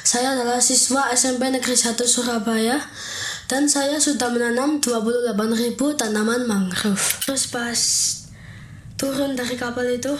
Saya adalah siswa SMP Negeri 1 Surabaya dan saya sudah menanam 28.000 tanaman mangrove. Terus pas turun dari kapal itu,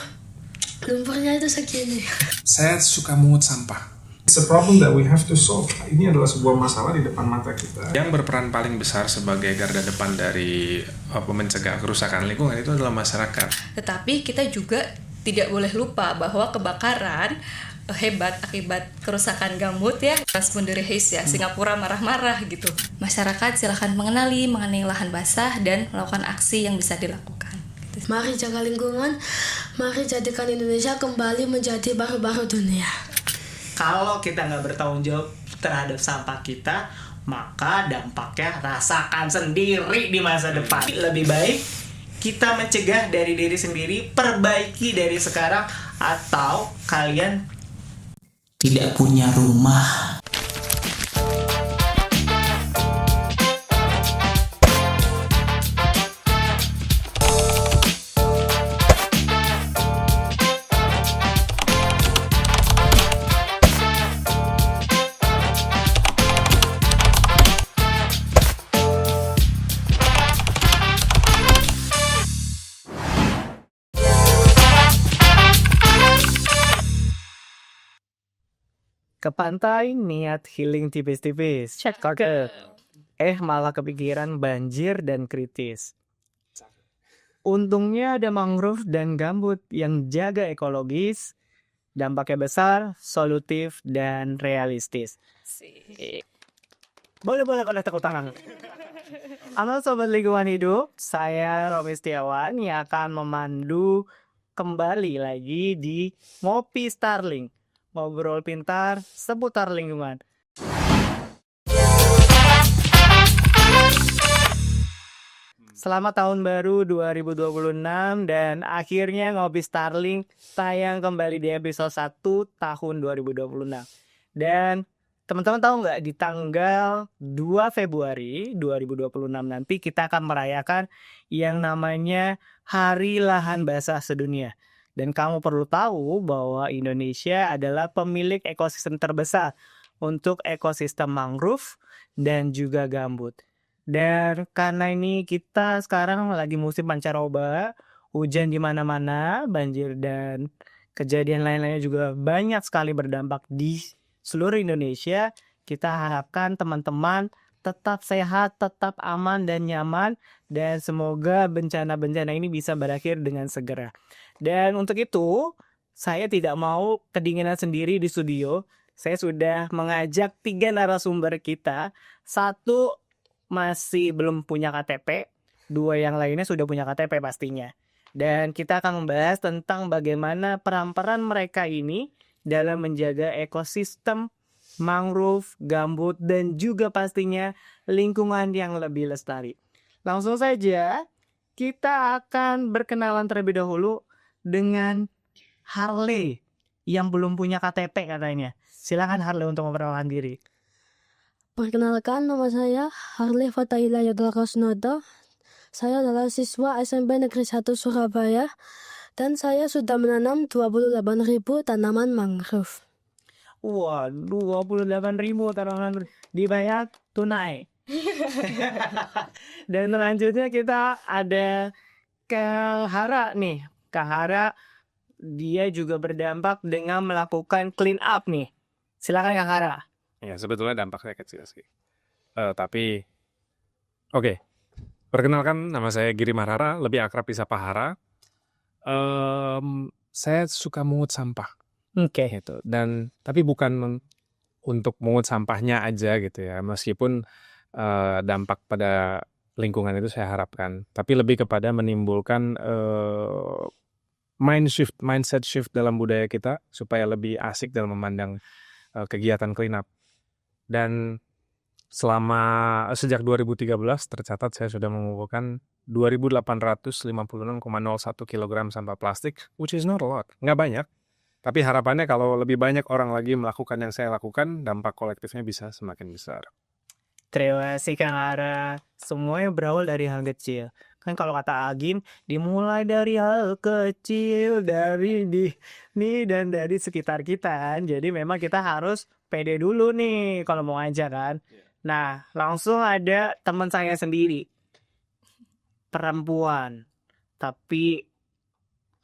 lumpurnya itu segini. Saya suka mungut sampah. It's a problem that we have to solve. Ini adalah sebuah masalah di depan mata kita. Yang berperan paling besar sebagai garda depan dari mencegah kerusakan lingkungan itu adalah masyarakat. Tetapi kita juga tidak boleh lupa bahwa kebakaran hebat akibat kerusakan gambut ya, Rasmundere Hayes ya, Singapura marah-marah gitu. Masyarakat silakan mengenali mengenai lahan basah dan melakukan aksi yang bisa dilakukan. Gitu. Mari jaga lingkungan, mari jadikan Indonesia kembali menjadi baru-baru dunia. Kalau kita nggak bertanggung jawab terhadap sampah kita, maka dampaknya rasakan sendiri di masa depan. Lebih baik kita mencegah dari diri sendiri, perbaiki dari sekarang, atau kalian tidak punya rumah. Ke pantai niat healing tipis-tipis. Cakep. Malah kepikiran banjir dan kritis. Untungnya ada mangrove dan gambut yang jaga ekologis, dampaknya besar, solutif, dan realistis. Boleh kalau tepuk tangan. Halo Sobat Lingkungan Hidup, saya Romi Setiawan yang akan memandu kembali lagi di Ngopi Starling. Ngobrol pintar seputar lingkungan. Selamat tahun baru 2026 dan akhirnya Ngopi Starling tayang kembali di episode 1 tahun 2026. Dan teman-teman tahu nggak, di tanggal 2 Februari 2026 nanti kita akan merayakan yang namanya Hari Lahan Basah Sedunia. Dan kamu perlu tahu bahwa Indonesia adalah pemilik ekosistem terbesar untuk ekosistem mangrove dan juga gambut. Dan karena ini kita sekarang lagi musim pancaroba, hujan di mana-mana, banjir dan kejadian lain-lainnya juga banyak sekali berdampak di seluruh Indonesia. Kita harapkan teman-teman tetap sehat, tetap aman dan nyaman, dan semoga bencana-bencana ini bisa berakhir dengan segera. Dan untuk itu, saya tidak mau kedinginan sendiri di studio. Saya sudah mengajak 3 narasumber kita. 1 masih belum punya KTP, 2 yang lainnya sudah punya KTP pastinya. Dan kita akan membahas tentang bagaimana peran-peran mereka ini dalam menjaga ekosistem mangrove, gambut, dan juga pastinya lingkungan yang lebih lestari. Langsung saja, kita akan berkenalan terlebih dahulu dengan Harley yang belum punya KTP katanya. Silakan Harley untuk memperkenalkan diri. Perkenalkan, nama saya Harley Fatahila Yadul Kasnodo. Saya adalah siswa SMP Negeri 1 Surabaya dan saya sudah menanam 28.000 tanaman mangrove. Wah, 28.000 tanaman dibayar tunai. Dan selanjutnya kita ada Kang Hara nih. Kang Hara, dia juga berdampak dengan melakukan clean up nih. Silakan Kang Hara. Ya, sebetulnya dampaknya kecil sih. Tapi oke. Perkenalkan, nama saya Giri Marhara, lebih akrab disapa Hara. Saya suka mungut sampah. Oke. Gitu. Dan tapi bukan untuk mungut sampahnya aja gitu ya. Meskipun dampak pada lingkungan itu saya harapkan, tapi lebih kepada menimbulkan mindset shift dalam budaya kita supaya lebih asik dalam memandang kegiatan clean up. Dan sejak 2013 tercatat saya sudah mengumpulkan 2.856,01 kg sampah plastik, which is not a lot, nggak banyak. Tapi harapannya kalau lebih banyak orang lagi melakukan yang saya lakukan, dampak kolektifnya bisa semakin besar. Terima kasih Kang Hara. Semuanya berawal dari hal kecil. Kan kalau kata Agim, dimulai dari hal kecil, dari nih dan dari sekitar kita. Jadi memang kita harus pede dulu nih kalau mau ngajak kan. Nah, langsung ada teman saya sendiri, perempuan, tapi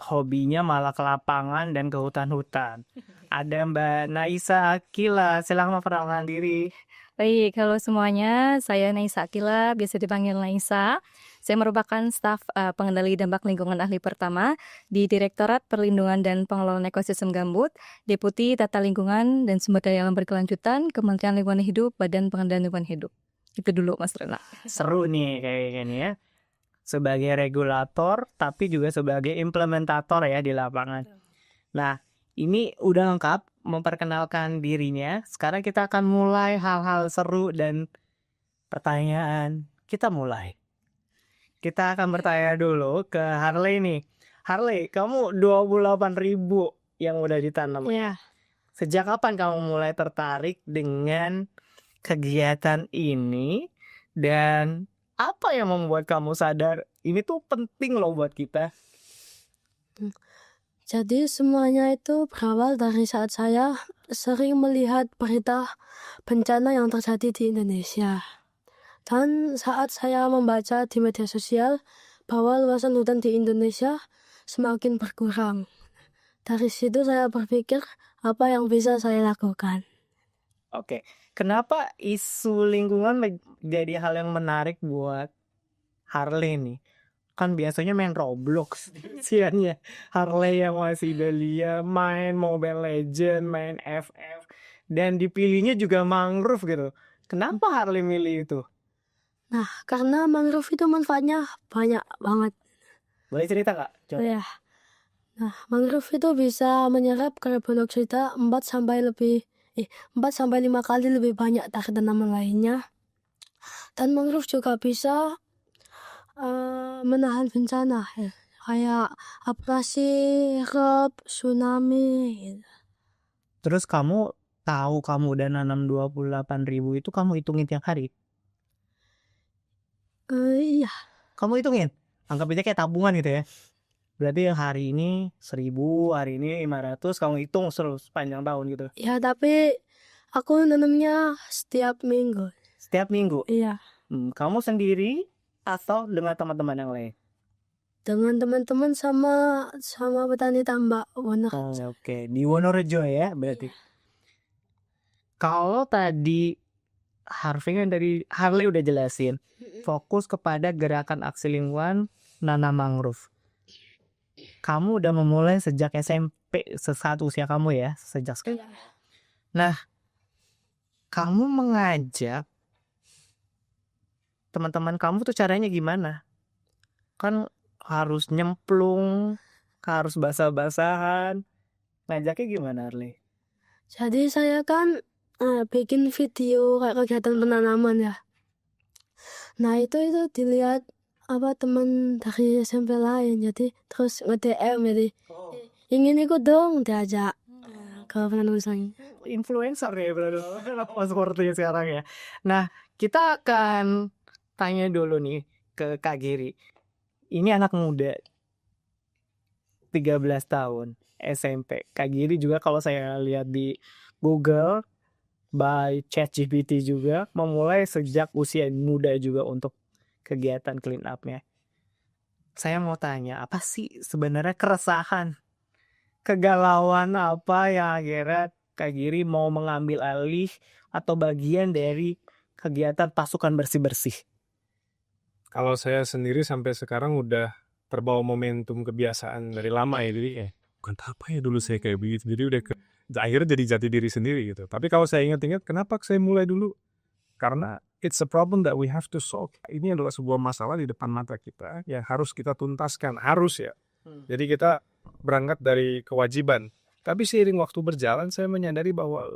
hobinya malah ke lapangan dan ke hutan-hutan. Ada Mbak Naisa Akila, silakan memperkenalkan diri. Baik, halo semuanya. Saya Naisa Akila, biasa dipanggil Naisa. Saya merupakan staf pengendali dampak lingkungan ahli pertama di Direktorat Perlindungan dan Pengelolaan Ekosistem Gambut, Deputi Tata Lingkungan dan Sumber Daya Alam Berkelanjutan, Kementerian Lingkungan Hidup, Badan Pengendalian Lingkungan Hidup. Itu dulu, Mas Rena. Seru nih kayaknya nih ya. Sebagai regulator, tapi juga sebagai implementator ya di lapangan. Nah, ini udah lengkap memperkenalkan dirinya. Sekarang kita akan mulai hal-hal seru dan pertanyaan. Kita mulai. Kita akan bertanya dulu ke Harley nih. Harley, kamu 28.000 yang udah ditanam. Ya, Sejak kapan kamu mulai tertarik dengan kegiatan ini? Dan apa yang membuat kamu sadar ini tuh penting loh buat kita? jadi semuanya itu berawal dari saat saya sering melihat berita bencana yang terjadi di Indonesia. Dan saat saya membaca di media sosial bahwa luasan hutan di Indonesia semakin berkurang. Dari situ saya berpikir apa yang bisa saya lakukan. Oke, kenapa isu lingkungan jadi hal yang menarik buat Harley nih? Kan biasanya main Roblox siannya. Harley yang masih belia, main Mobile Legend, main FF, dan dipilihnya juga mangrove gitu. Kenapa Harley milih itu? Nah, karena mangrove itu manfaatnya banyak banget. Boleh cerita Kak? Coba. Ya. Nah, mangrove itu bisa menyerap karbon dioksida 4 sampai 5 kali lebih banyak dari tanaman lainnya. Dan mangrove juga bisa menahan bencana ya. Kayak abrasi, rob, tsunami gitu. Terus kamu tahu kamu udah nanam 28.000 itu kamu hitungin tiap hari? Iya, Kamu hitungin? Anggap aja kayak tabungan gitu ya. Berarti yang hari ini 1.000, hari ini 500, kamu hitung terus sepanjang tahun gitu. ya tapi aku nanamnya setiap minggu. Setiap minggu. Iya, Kamu sendiri atau dengan teman-teman yang lain? dengan teman-teman sama petani tambak warna. Oke. Di Wonorejo ya berarti. Kalau tadi Harvey kan dari Harley udah jelasin fokus kepada gerakan aksi lingkungan nanam mangrove. Kamu udah memulai sejak SMP, saat usia kamu ya, sejak sekarang. Nah, kamu mengajak teman-teman kamu tuh caranya gimana? Kan harus nyemplung, harus basah-basahan. Ngajaknya gimana, Harley? Jadi saya kan bikin video kayak kegiatan penanaman ya. Nah itu dilihat teman dari SMP lain, jadi terus nge-DM, jadi ingin ikut dong, diajak ke penanaman selanjutnya. Influencer ya berarti. Apa sepertinya sekarang ya. Nah, kita akan tanya dulu nih ke Kak Giri. Ini anak muda 13 tahun SMP. Kak Giri juga kalau saya lihat di Google by ChatGPT juga memulai sejak usia muda juga untuk kegiatan clean up-nya. Saya mau tanya, apa sih sebenarnya keresahan, kegalauan apa yang akhirnya Kak Giri mau mengambil alih atau bagian dari kegiatan pasukan bersih-bersih? Kalau saya sendiri sampai sekarang udah terbawa momentum kebiasaan dari lama ya, jadi bukan apa ya dulu saya kayak begitu, jadi udah akhirnya jadi jati diri sendiri gitu. Tapi kalau saya ingat-ingat kenapa saya mulai dulu, karena it's a problem that we have to solve. Ini adalah sebuah masalah di depan mata kita yang harus kita tuntaskan, harus ya. Jadi kita berangkat dari kewajiban. Tapi seiring waktu berjalan saya menyadari bahwa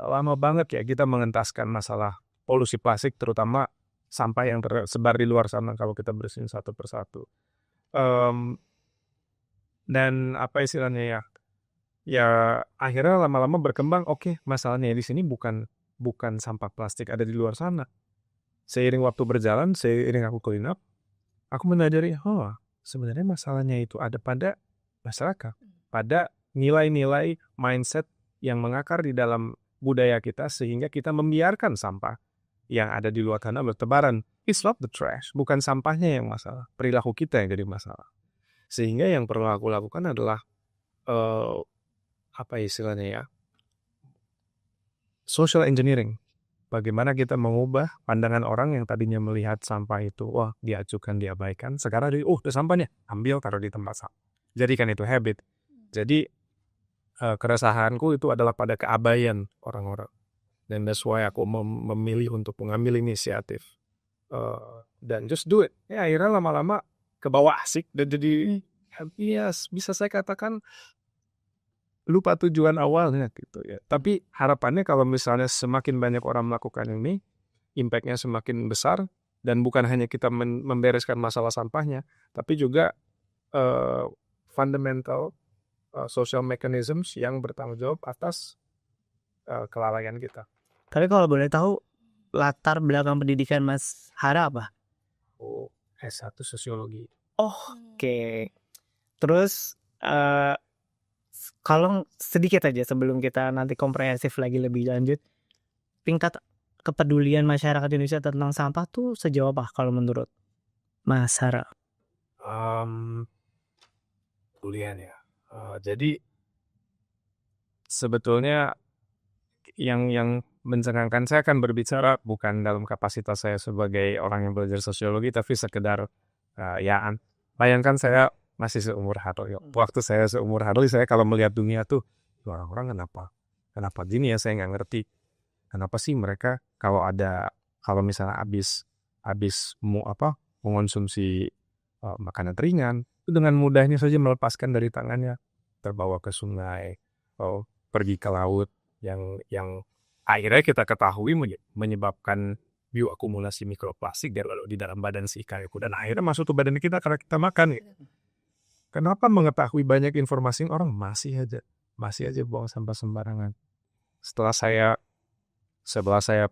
lama banget ya kita mengentaskan masalah polusi plastik, terutama sampah yang tersebar di luar sana kalau kita bersihin satu persatu. Dan apa istilahnya ya akhirnya lama-lama berkembang, oke, masalahnya di sini bukan sampah plastik ada di luar sana. Seiring waktu berjalan, seiring aku clean up, aku menyadari, sebenarnya masalahnya itu ada pada masyarakat, pada nilai-nilai mindset yang mengakar di dalam budaya kita sehingga kita membiarkan sampah yang ada di luar sana bertebaran. It's not the trash, bukan sampahnya yang masalah, perilaku kita yang jadi masalah. Sehingga yang perlu aku lakukan adalah apa istilahnya ya, social engineering. Bagaimana kita mengubah pandangan orang yang tadinya melihat sampah itu, wah diacukan, diabaikan. Sekarang udah sampahnya, ambil taruh di tempat sampah. Jadikan itu habit. Jadi keresahanku itu adalah pada keabaian orang-orang. Dan that's why aku memilih untuk mengambil inisiatif. Dan just do it. Ya akhirnya lama-lama ke bawah asik dan jadi bisa saya katakan lupa tujuan awalnya gitu ya. Tapi harapannya kalau misalnya semakin banyak orang melakukan ini, impact-nya semakin besar dan bukan hanya kita membereskan masalah sampahnya, tapi juga fundamental social mechanisms yang bertanggung jawab atas kelalaian kita. Tapi kalau boleh tahu latar belakang pendidikan Mas Hara apa? Oh, S1 sosiologi. Oke. Terus kalau sedikit aja sebelum kita nanti komprehensif lagi lebih lanjut, tingkat kepedulian masyarakat Indonesia tentang sampah tuh sejauh apa kalau menurut Mas Hara? Kepedulian ya. Jadi sebetulnya yang mencengangkan, saya akan berbicara bukan dalam kapasitas saya sebagai orang yang belajar sosiologi, tapi sekedar bayangkan saya masih seumur Harley. Waktu saya seumur Harley, saya kalau melihat dunia tuh, orang-orang kenapa gini ya, saya nggak ngerti. Kenapa sih mereka kalau misalnya habis mengonsumsi makanan ringan, itu dengan mudahnya saja melepaskan dari tangannya, terbawa ke sungai, pergi ke laut, yang akhirnya kita ketahui menyebabkan bioakumulasi mikroplastik di dalam badan si ikan itu, dan akhirnya masuk ke badan kita karena kita makan. Kenapa mengetahui banyak informasi orang masih aja buang sampah sembarangan? Setelah saya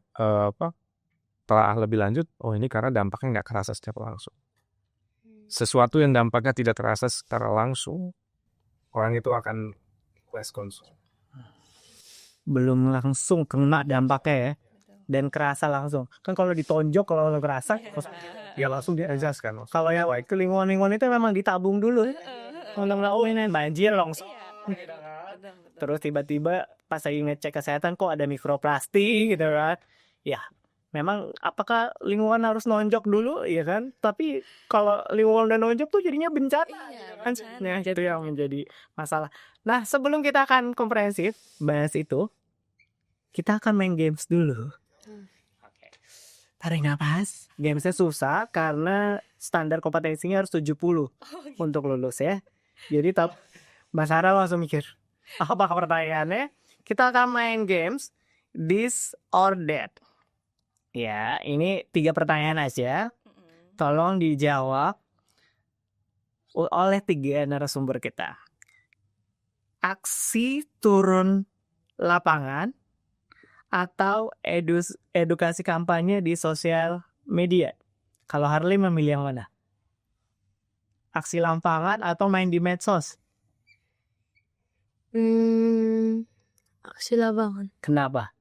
telah lebih lanjut, ini karena dampaknya nggak kerasa secara langsung. Sesuatu yang dampaknya tidak terasa secara langsung, orang itu akan less consume. Belum langsung kena dampaknya ya, dan kerasa langsung. Kan kalau ditonjok, kalau kerasa, Ya langsung dia adjust kan. kalau yang ke lingkungan itu memang ditabung dulu ya. Untuk ini banjir longsor. Terus tiba-tiba pas lagi ngecek kesehatan kok ada mikroplastik gitu kan. Ya, memang apakah lingkungan harus nonjok dulu ya kan? Tapi kalau lingkungan udah nonjok tuh jadinya bencana kan. Nah, itu yang menjadi masalah. Nah, sebelum kita akan komprehensif bahas itu, kita akan main games dulu. Tarik nafas. Gamesnya susah karena standar kompetensinya harus 70 untuk lulus ya. Jadi Mas Hara langsung mikir, apa pertanyaannya? Kita akan main games this or that. Ya, ini 3 pertanyaan aja. Tolong dijawab oleh 3 narasumber kita. Aksi turun lapangan atau edukasi kampanye di sosial media. Kalau Harley memilih yang mana? Aksi lapangan atau main di medsos? Aksi lapangan. Kenapa?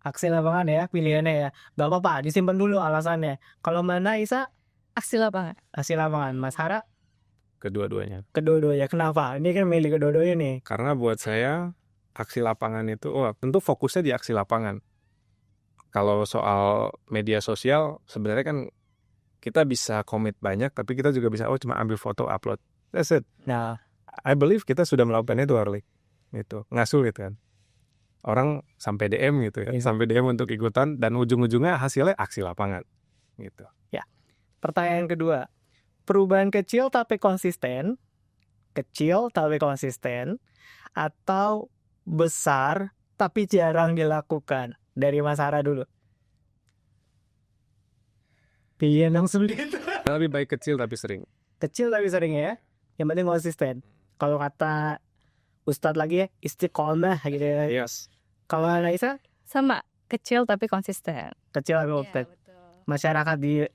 Aksi lapangan ya pilihannya ya. Gak apa-apa, disimpan dulu alasannya. Kalau mana Isa? Aksi lapangan. Aksi lapangan. Mas Hara? Kedua-duanya. Kedua-duanya. Kenapa? Ini kan milih kedua-duanya nih. Karena buat saya aksi lapangan itu, tentu fokusnya di aksi lapangan. Kalau soal media sosial, sebenarnya kan kita bisa komit banyak, tapi kita juga bisa cuma ambil foto, upload. That's it. Nah, I believe kita sudah melakukan itu, Harley. Itu nggak sulit kan. Orang sampai DM gitu ya, sampai DM untuk ikutan, dan ujung-ujungnya hasilnya aksi lapangan. Gitu. pertanyaan kedua. Perubahan kecil tapi konsisten, atau besar tapi jarang dilakukan? Dari Mas Hara dulu. Pilihan yang sulit. Lebih baik kecil tapi sering. Kecil tapi sering ya. Yang penting konsisten. Kalau kata Ustadz lagi ya, istiqomah gitu ya. Yes. Kalau Anaisa? Sama, kecil tapi konsisten. Kecil tapi konsisten. Masyarakat di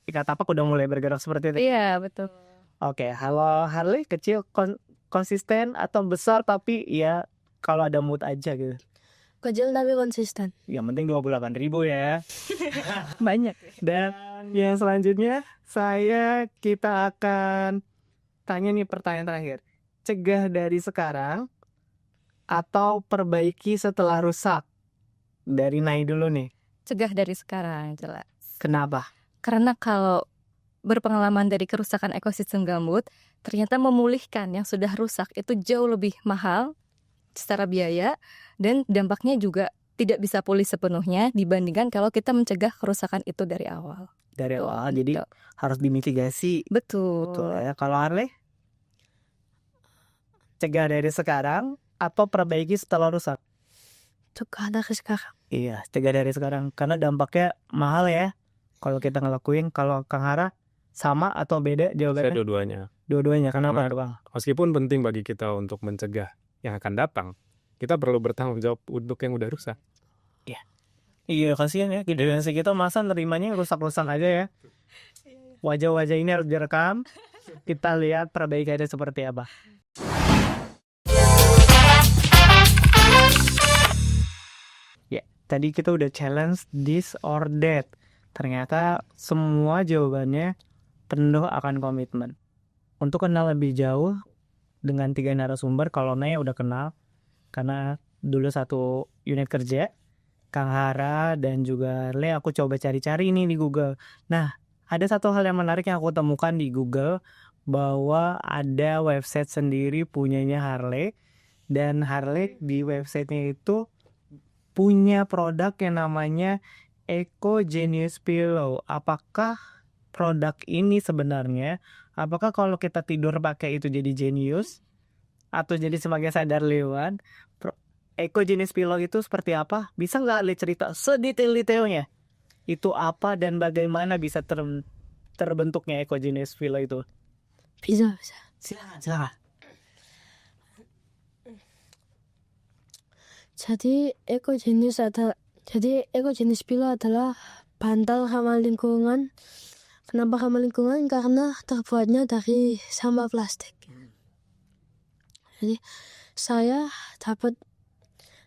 tingkat tapak udah mulai bergerak seperti itu. Iya, betul. Oke, halo Harley, kecil konsisten atau besar tapi ya kalau ada mood aja gitu? Kecil tapi konsisten. Yang penting 28.000 ya. Banyak. Dan yang selanjutnya kita akan tanya nih pertanyaan terakhir. Cegah dari sekarang atau perbaiki setelah rusak? Dari Nai dulu nih. Cegah dari sekarang, jelas. Kenapa? Karena kalau berpengalaman dari kerusakan ekosistem gambut, ternyata memulihkan yang sudah rusak itu jauh lebih mahal secara biaya dan dampaknya juga tidak bisa pulih sepenuhnya dibandingkan kalau kita mencegah kerusakan itu dari awal. Dari Betul, awal, jadi betul. harus dimitigasi. Betul. Betul ya. Kalau Harley? Cegah dari sekarang atau perbaiki setelah rusak? Cegah dari sekarang. Iya, cegah dari sekarang. Karena dampaknya mahal ya. Kalau kita ngelakuin, kalau Kang Hara sama atau beda Saya jawabannya? dua-duanya. Dua-duanya. Kenapa, Bang? Meskipun penting bagi kita untuk mencegah yang akan datang, kita perlu bertanggung jawab untuk yang udah rusak. Iya, kasihan ya. Generasi kita masa nerimanya yang rusak-rusak aja ya. Wajah-wajah ini harus direkam. Kita lihat perbaikannya seperti apa. Ya, tadi kita udah challenge this or that. Ternyata semua jawabannya penuh akan komitmen. Untuk kenal lebih jauh dengan 3 narasumber, kalau Naya udah kenal, karena dulu satu unit kerja, Kang Hara dan juga Le, aku coba cari-cari nih di Google. Nah, ada satu hal yang menarik yang aku temukan di Google, bahwa ada website sendiri punyanya Harley, dan Harley di websitenya itu punya produk yang namanya Eco Genius Pillow. Apakah produk ini sebenarnya, apakah kalau kita tidur pakai itu jadi genius atau jadi sebagai sadar lewat? Eco Genius Pillow itu seperti apa? Bisa nggak Ali cerita sedetail-detailnya? Itu apa dan bagaimana bisa terbentuknya Eco Genius Pillow itu? Bisa. Silakan. Jadi ekojenis pillow adalah bantal ramah lingkungan. Kenapa ramah lingkungan? Karena terbuatnya dari sampah plastik. Jadi saya dapat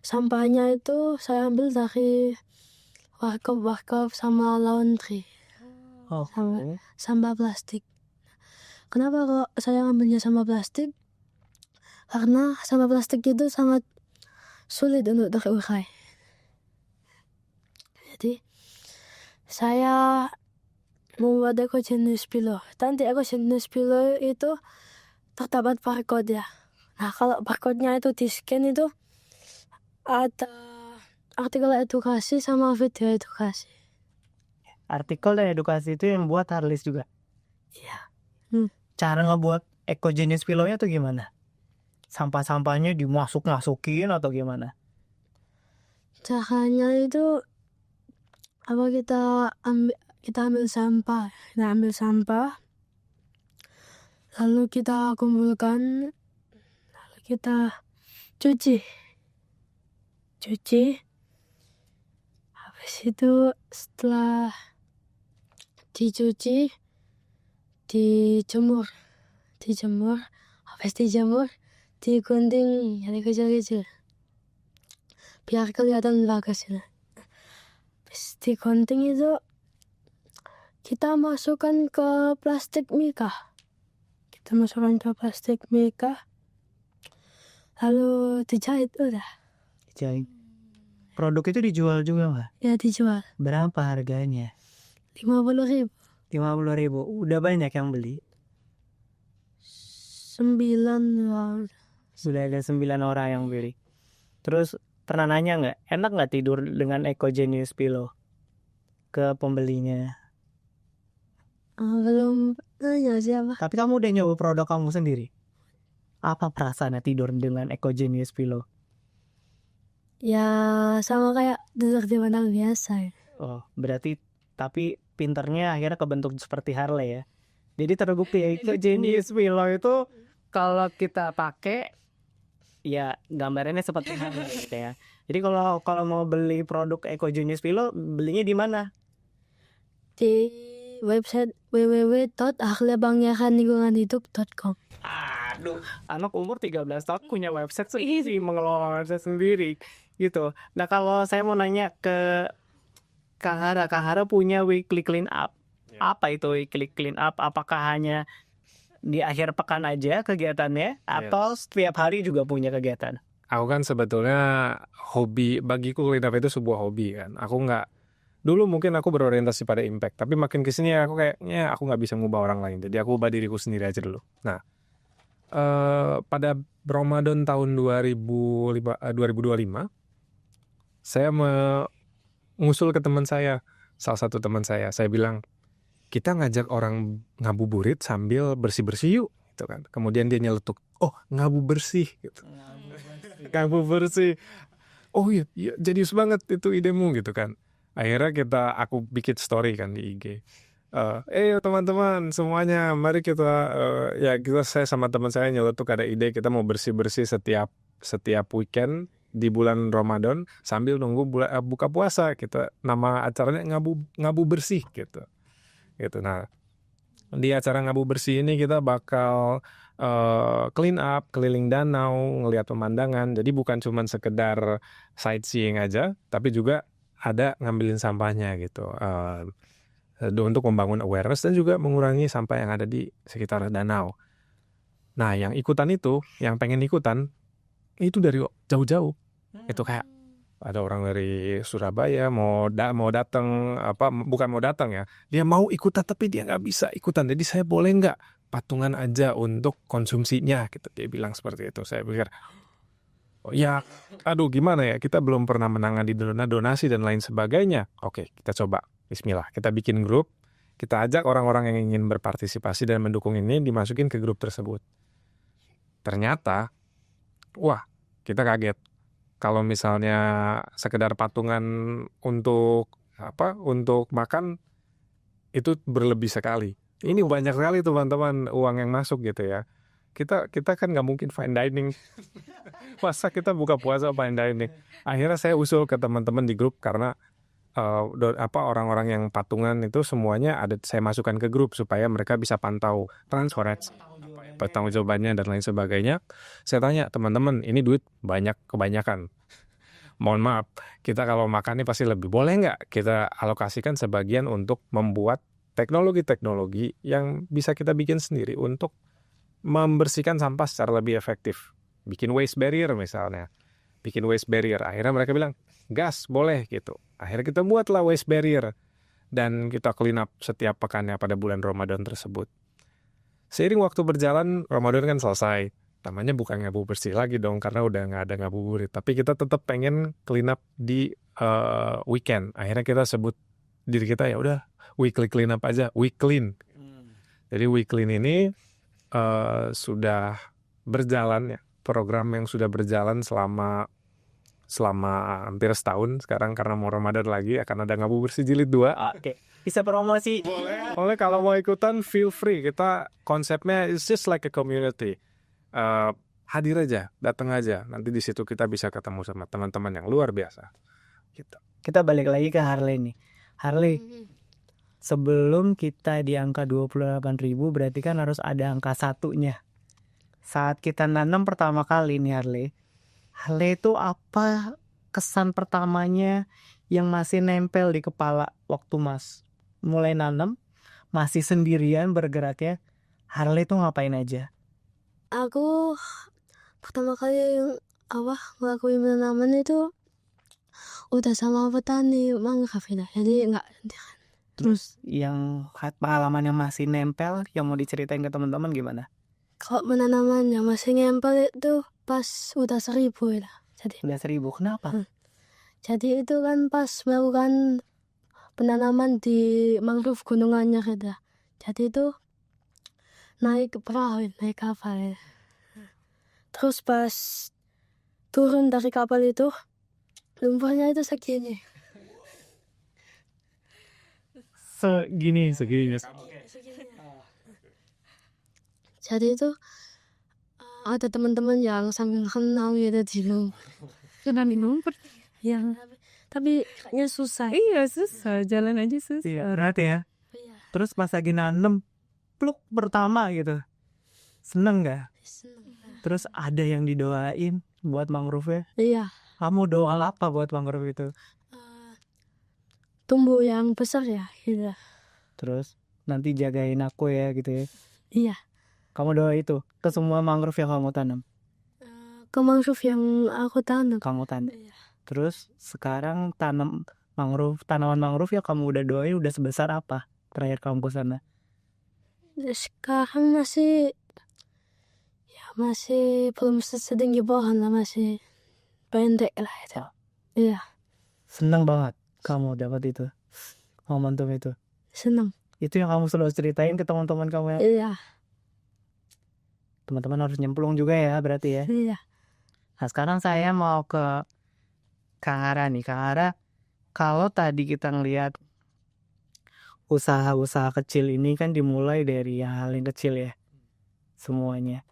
sampahnya itu saya ambil dari warkop sama laundry. Oh, Sampah plastik. Kenapa kok saya ambilnya sampah plastik? Karena sampah plastik itu sangat sulit untuk terurai. Jadi saya membuat ekojenis pillow. Nanti ekojenis pillow itu terdapat barcode ya. Nah, kalau barcode-nya itu di scan itu ada artikel edukasi sama video edukasi. artikel dan edukasi itu yang buat Harlis juga. Iya. Cara ngebuat Eco Genius Pillow-nya tuh gimana? Sampah-sampahnya dimasukin atau gimana? Caranya itu kita ambil sampah, lalu kita kumpulkan, lalu kita cuci. Habis itu setelah dicuci, dijemur, habis dijemur, digunting jadi kecil-kecil biar kelihatan bagus. Habis digunting itu kita masukkan ke plastik mika. Lalu dijahit udah. Jadi produk itu dijual juga nggak? Ya dijual Berapa harganya? 50.000. 50.000. Udah banyak yang beli. 9 Sudah ada 9 orang yang beli. Terus pernah nanya nggak, enak nggak tidur dengan Eco Genius Pillow ke pembelinya? belum nanya siapa. Tapi kamu udah nyoba produk kamu sendiri. Apa perasaannya tidur dengan Eco Genius Pillow? Ya sama kayak tidur di bantal biasa. Oh, berarti tapi pinternya akhirnya kebentuk seperti Harley ya. Jadi terbukti ya Eco Genius Pillow itu kalau kita pakai ya gambarannya seperti Harley gitu ya. Jadi kalau mau beli produk Eco Genius Pillow belinya di mana? Di website www.harleybangyaranlingkunganhidup.com. Aduh, anak umur 13 tahun punya website so easy mengelola website sendiri gitu. Nah, kalau saya mau nanya ke Kak Hara punya weekly clean up. Apa itu weekly clean up? Apakah hanya di akhir pekan aja kegiatannya atau setiap hari juga punya kegiatan? Aku kan sebetulnya hobi, bagiku clean up itu sebuah hobi kan. Aku nggak, dulu mungkin aku berorientasi pada impact, tapi makin kesini aku kayaknya aku nggak bisa ngubah orang lain. Jadi aku ubah diriku sendiri aja dulu. Nah, pada Ramadan tahun 2025, saya mengusul ke teman saya, salah satu teman saya bilang, kita ngajak orang ngabuburit sambil bersih-bersih yuk, gitu kan. Kemudian dia nyeletuk, oh ngabu bersih, gitu. Ngabu bersih. Oh iya, jenius banget itu idemu, gitu kan. Akhirnya aku bikin story kan di IG. Teman-teman semuanya, mari kita saya sama teman saya nyeletuk ada ide kita mau bersih-bersih setiap weekend di bulan Ramadan sambil nunggu buka puasa. Kita nama acaranya ngabu bersih gitu. Nah, di acara ngabu bersih ini kita bakal clean up, keliling danau, ngelihat pemandangan. Jadi bukan cuma sekedar sightseeing aja, tapi juga ada ngambilin sampahnya gitu. Untuk membangun awareness dan juga mengurangi sampah yang ada di sekitar danau. Nah, yang pengen ikutan itu dari jauh-jauh. Itu kayak ada orang dari Surabaya mau datang, bukan mau datang ya, dia mau ikutan tapi dia nggak bisa ikutan. Jadi saya boleh nggak patungan aja untuk konsumsinya gitu. Dia bilang seperti itu. Saya pikir, oh ya, aduh gimana ya, kita belum pernah menangani donasi dan lain sebagainya. Oke, kita coba. Bismillah, kita bikin grup, kita ajak orang-orang yang ingin berpartisipasi dan mendukung ini dimasukin ke grup tersebut. Ternyata, wah, kita kaget. Kalau misalnya sekedar patungan untuk makan, itu berlebih sekali. Ini banyak sekali teman-teman uang yang masuk gitu ya. Kita kan nggak mungkin fine dining. Masa kita buka puasa fine dining. Akhirnya saya usul ke teman-teman di grup karena orang-orang yang patungan itu semuanya saya masukkan ke grup supaya mereka bisa pantau transference, pertanggung jawabannya dan lain sebagainya. Saya tanya teman-teman, ini duit kebanyakan. Mohon maaf, kita kalau makan ini pasti lebih. Boleh nggak kita alokasikan sebagian untuk membuat teknologi-teknologi yang bisa kita bikin sendiri untuk membersihkan sampah secara lebih efektif. Bikin waste barrier misalnya. Akhirnya mereka bilang, gas boleh gitu. Akhirnya kita buatlah waste barrier. Dan kita clean up setiap pekannya pada bulan Ramadan tersebut. Seiring waktu berjalan, Ramadan kan selesai. Namanya bukan ngabu bersih lagi dong, karena udah nggak ada ngabuburit. Tapi kita tetap pengen clean up di weekend. Akhirnya kita sebut diri kita ya udah weekly clean up aja, week clean. Jadi week clean ini sudah berjalan ya. Program yang sudah berjalan selama hampir setahun sekarang karena mau Ramadan lagi akan ada ngabu bersih jilid 2. Oke. Bisa promosi. Boleh kalau mau ikutan feel free. Kita konsepnya it's just like a community. Hadir aja, datang aja. Nanti di situ kita bisa ketemu sama teman-teman yang luar biasa. Gitu. Kita balik lagi ke Harley nih. Harley, sebelum kita di angka 28.000 berarti kan harus ada angka satunya. Saat kita nanam pertama kali nih Harley itu apa kesan pertamanya yang masih nempel di kepala waktu Mas mulai nanam, masih sendirian bergeraknya, Harley itu ngapain aja? Aku pertama kali ngelakuin penanaman itu udah sama petani mangrove ya. Jadi nggak. Terus yang pengalaman yang masih nempel yang mau diceritain ke teman-teman gimana? Kalau penanaman yang masih nempel itu pas udah 1.000 ya. Jadi Udah 1.000, kenapa? Jadi itu kan pas melakukan penanaman di mangrove gunungannya kita. Jadi itu naik perahu, naik kapal. Terus pas turun dari kapal itu lumpurnya itu segini. Segini. Jadi itu ada teman-teman yang sambil renang gitu di lumpur. Sudah minum? Yang tapi kayaknya susah. Iya susah, jalan aja susah. Iya, berat ya. Iya. Terus pas lagi nanem, pluk pertama gitu. Seneng nggak? Senang. Terus ada yang didoain buat mangrove-nya? Iya. Kamu doa apa buat mangrove itu? Tumbuh yang besar ya gitu. Terus nanti jagain aku ya gitu ya. Iya. Kamu doa itu ke semua mangrove yang kamu tanam. Ke mangrove yang aku tanam. Kamu tanam. Iya. Terus sekarang tanaman mangrove yang kamu udah doain udah sebesar apa? Terakhir kamu ke sana. Sekarang masih belum setinggi pohon lah, masih pendek lah itu. Iya. Seneng banget kamu dapat itu. Momentum itu. Senang. Itu yang kamu selalu ceritain ke teman-teman kamu ya. Iya. Teman-teman harus nyemplung juga ya berarti ya. Iya. Nah sekarang saya mau ke Kang Ara nih. Kang Ara, kalau tadi kita ngelihat usaha-usaha kecil ini kan dimulai dari hal yang kecil ya. Semuanya.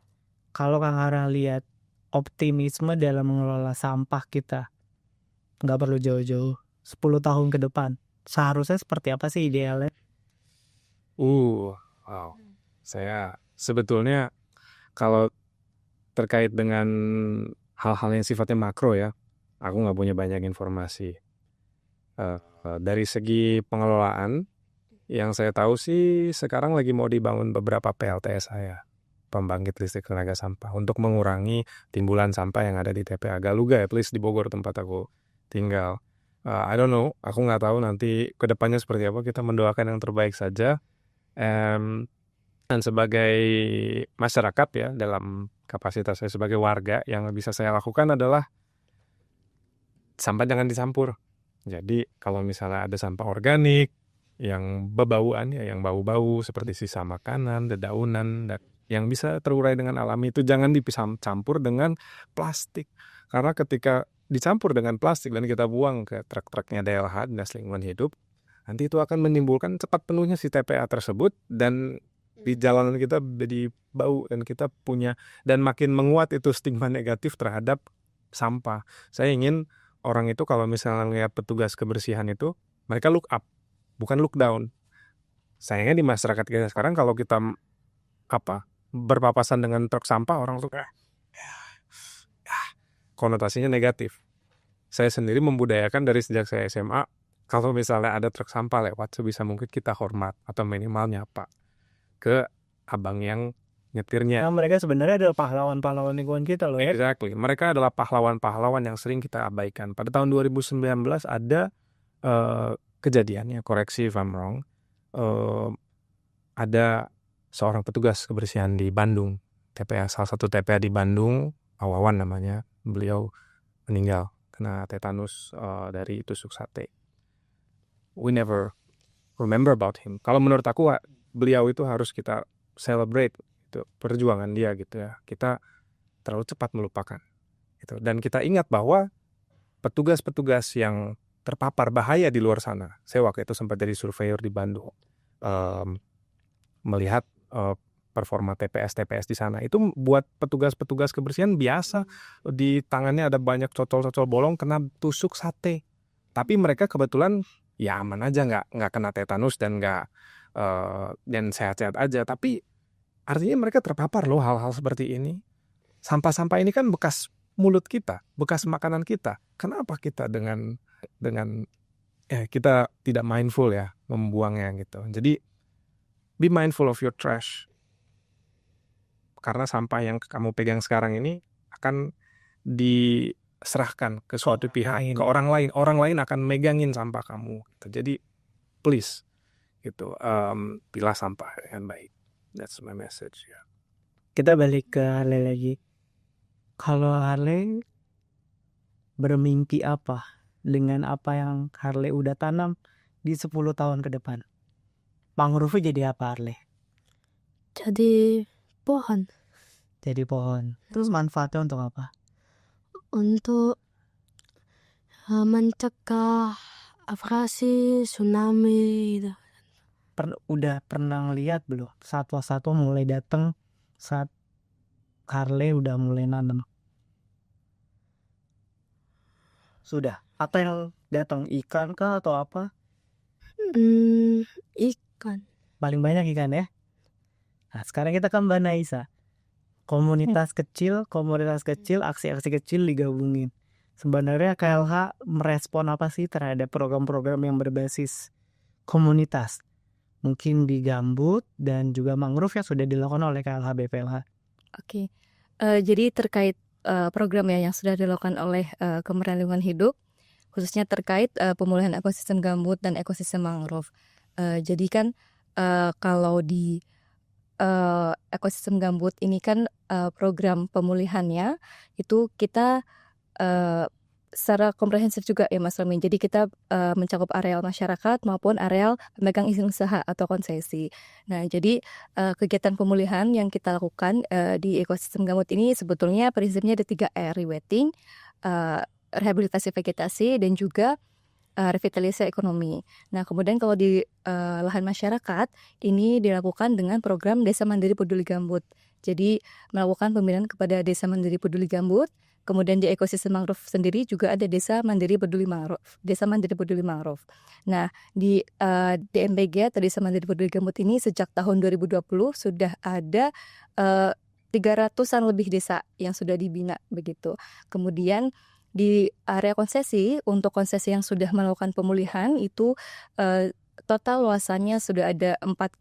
Kalau Kang Ara lihat optimisme dalam mengelola sampah kita, nggak perlu jauh-jauh, 10 tahun ke depan, seharusnya seperti apa sih idealnya? Wow. Saya sebetulnya kalau terkait dengan hal-hal yang sifatnya makro ya, aku nggak punya banyak informasi. Dari segi pengelolaan, yang saya tahu sih sekarang lagi mau dibangun beberapa PLTS saya, pembangkit listrik tenaga sampah, untuk mengurangi timbulan sampah yang ada di TPA Galuga at least di Bogor tempat aku tinggal. I don't know, aku nggak tahu nanti kedepannya seperti apa. Kita mendoakan yang terbaik saja. Dan sebagai masyarakat ya, dalam kapasitas saya sebagai warga, yang bisa saya lakukan adalah sampah jangan dicampur. Jadi kalau misalnya ada sampah organik yang bebauan ya, yang bau-bau seperti sisa makanan, dedaunan, yang bisa terurai dengan alami, itu jangan dicampur dengan plastik. Karena ketika dicampur dengan plastik dan kita buang ke truk-truknya DLH, Dinas Lingkungan Hidup, nanti itu akan menimbulkan cepat penuhnya si TPA tersebut, dan di jalanan kita jadi bau, dan kita punya, dan makin menguat itu stigma negatif terhadap sampah. Saya ingin orang itu kalau misalnya lihat petugas kebersihan itu, mereka look up, bukan look down. Sayangnya di masyarakat kita sekarang kalau kita berpapasan dengan truk sampah, orang tuh konotasinya negatif. Saya sendiri membudayakan dari sejak saya SMA, kalau misalnya ada truk sampah lewat, sebisa mungkin kita hormat atau minimal nyapa ke abang yang nyetirnya. Nah, mereka sebenarnya adalah pahlawan-pahlawan lingkungan kita loh ya. Exactly. Mereka adalah pahlawan-pahlawan yang sering kita abaikan. Pada tahun 2019 ada kejadiannya, koreksi if I'm wrong, ada seorang petugas kebersihan di Bandung, TPA, salah satu TPA di Bandung, Wawan namanya, beliau meninggal kena tetanus dari tusuk sate. We never remember about him. Kalau menurut aku, beliau itu harus kita celebrate, itu perjuangan dia gitu ya. Kita terlalu cepat melupakan gitu. Dan kita ingat bahwa petugas-petugas yang terpapar bahaya di luar sana, saya waktu itu sempat jadi surveyor di Bandung, melihat performa TPS di sana, itu buat petugas-petugas kebersihan biasa, di tangannya ada banyak cocol-cocol bolong kena tusuk sate, tapi mereka kebetulan ya aman aja, nggak kena tetanus dan dan sehat-sehat aja. Tapi artinya mereka terpapar loh hal-hal seperti ini. Sampah-sampah ini kan bekas mulut kita, bekas makanan kita. Kenapa kita dengan kita tidak mindful ya membuangnya gitu. Jadi be mindful of your trash. Karena sampah yang kamu pegang sekarang ini akan diserahkan ke suatu pihak, ke orang lain. Orang lain akan megangin sampah kamu. Gitu. Jadi please gitu, pilah sampah dengan baik. That's my message ya. Kita balik ke Harley lagi. Kalau Harley bermimpi apa dengan apa yang Harley udah tanam di 10 tahun ke depan? Mangrove jadi apa Harley? Jadi pohon. Jadi pohon. Terus manfaatnya untuk apa? Untuk mencegah abrasi, tsunami gitu. Udah pernah ngeliat belum satwa-satwa mulai datang saat Harley udah mulai nanam? Sudah. Apa yang datang, ikan kah atau apa? Ikan. Paling banyak ikan ya. Nah sekarang kita ke Mbak Naisa. komunitas kecil, aksi-aksi kecil digabungin. Sebenarnya KLH merespon apa sih terhadap program-program yang berbasis komunitas? Mungkin di gambut dan juga mangrove yang sudah dilakukan oleh KLH BPLH. Oke. Jadi terkait program ya yang sudah dilakukan oleh Kementerian Lingkungan Hidup, khususnya terkait pemulihan ekosistem gambut dan ekosistem mangrove. Jadi kan kalau di ekosistem gambut ini kan program pemulihannya itu kita secara komprehensif juga ya Mas Romi. Jadi kita mencakup areal masyarakat maupun areal pemegang izin usaha atau konsesi. Nah, jadi kegiatan pemulihan yang kita lakukan di ekosistem gambut ini sebetulnya prinsipnya ada 3R, rewetting, rehabilitasi vegetasi, dan juga revitalisasi ekonomi. Nah, kemudian kalau di lahan masyarakat ini dilakukan dengan program Desa Mandiri Peduli Gambut. Jadi melakukan pembinaan kepada Desa Mandiri Peduli Gambut. Kemudian di ekosistem mangrove sendiri juga ada Desa Mandiri Peduli Mangrove. Nah, di DMPG atau Desa Mandiri Peduli Gambut ini sejak tahun 2020 sudah ada 300-an lebih desa yang sudah dibina begitu. Kemudian di area konsesi, untuk konsesi yang sudah melakukan pemulihan itu total luasannya sudah ada 4,15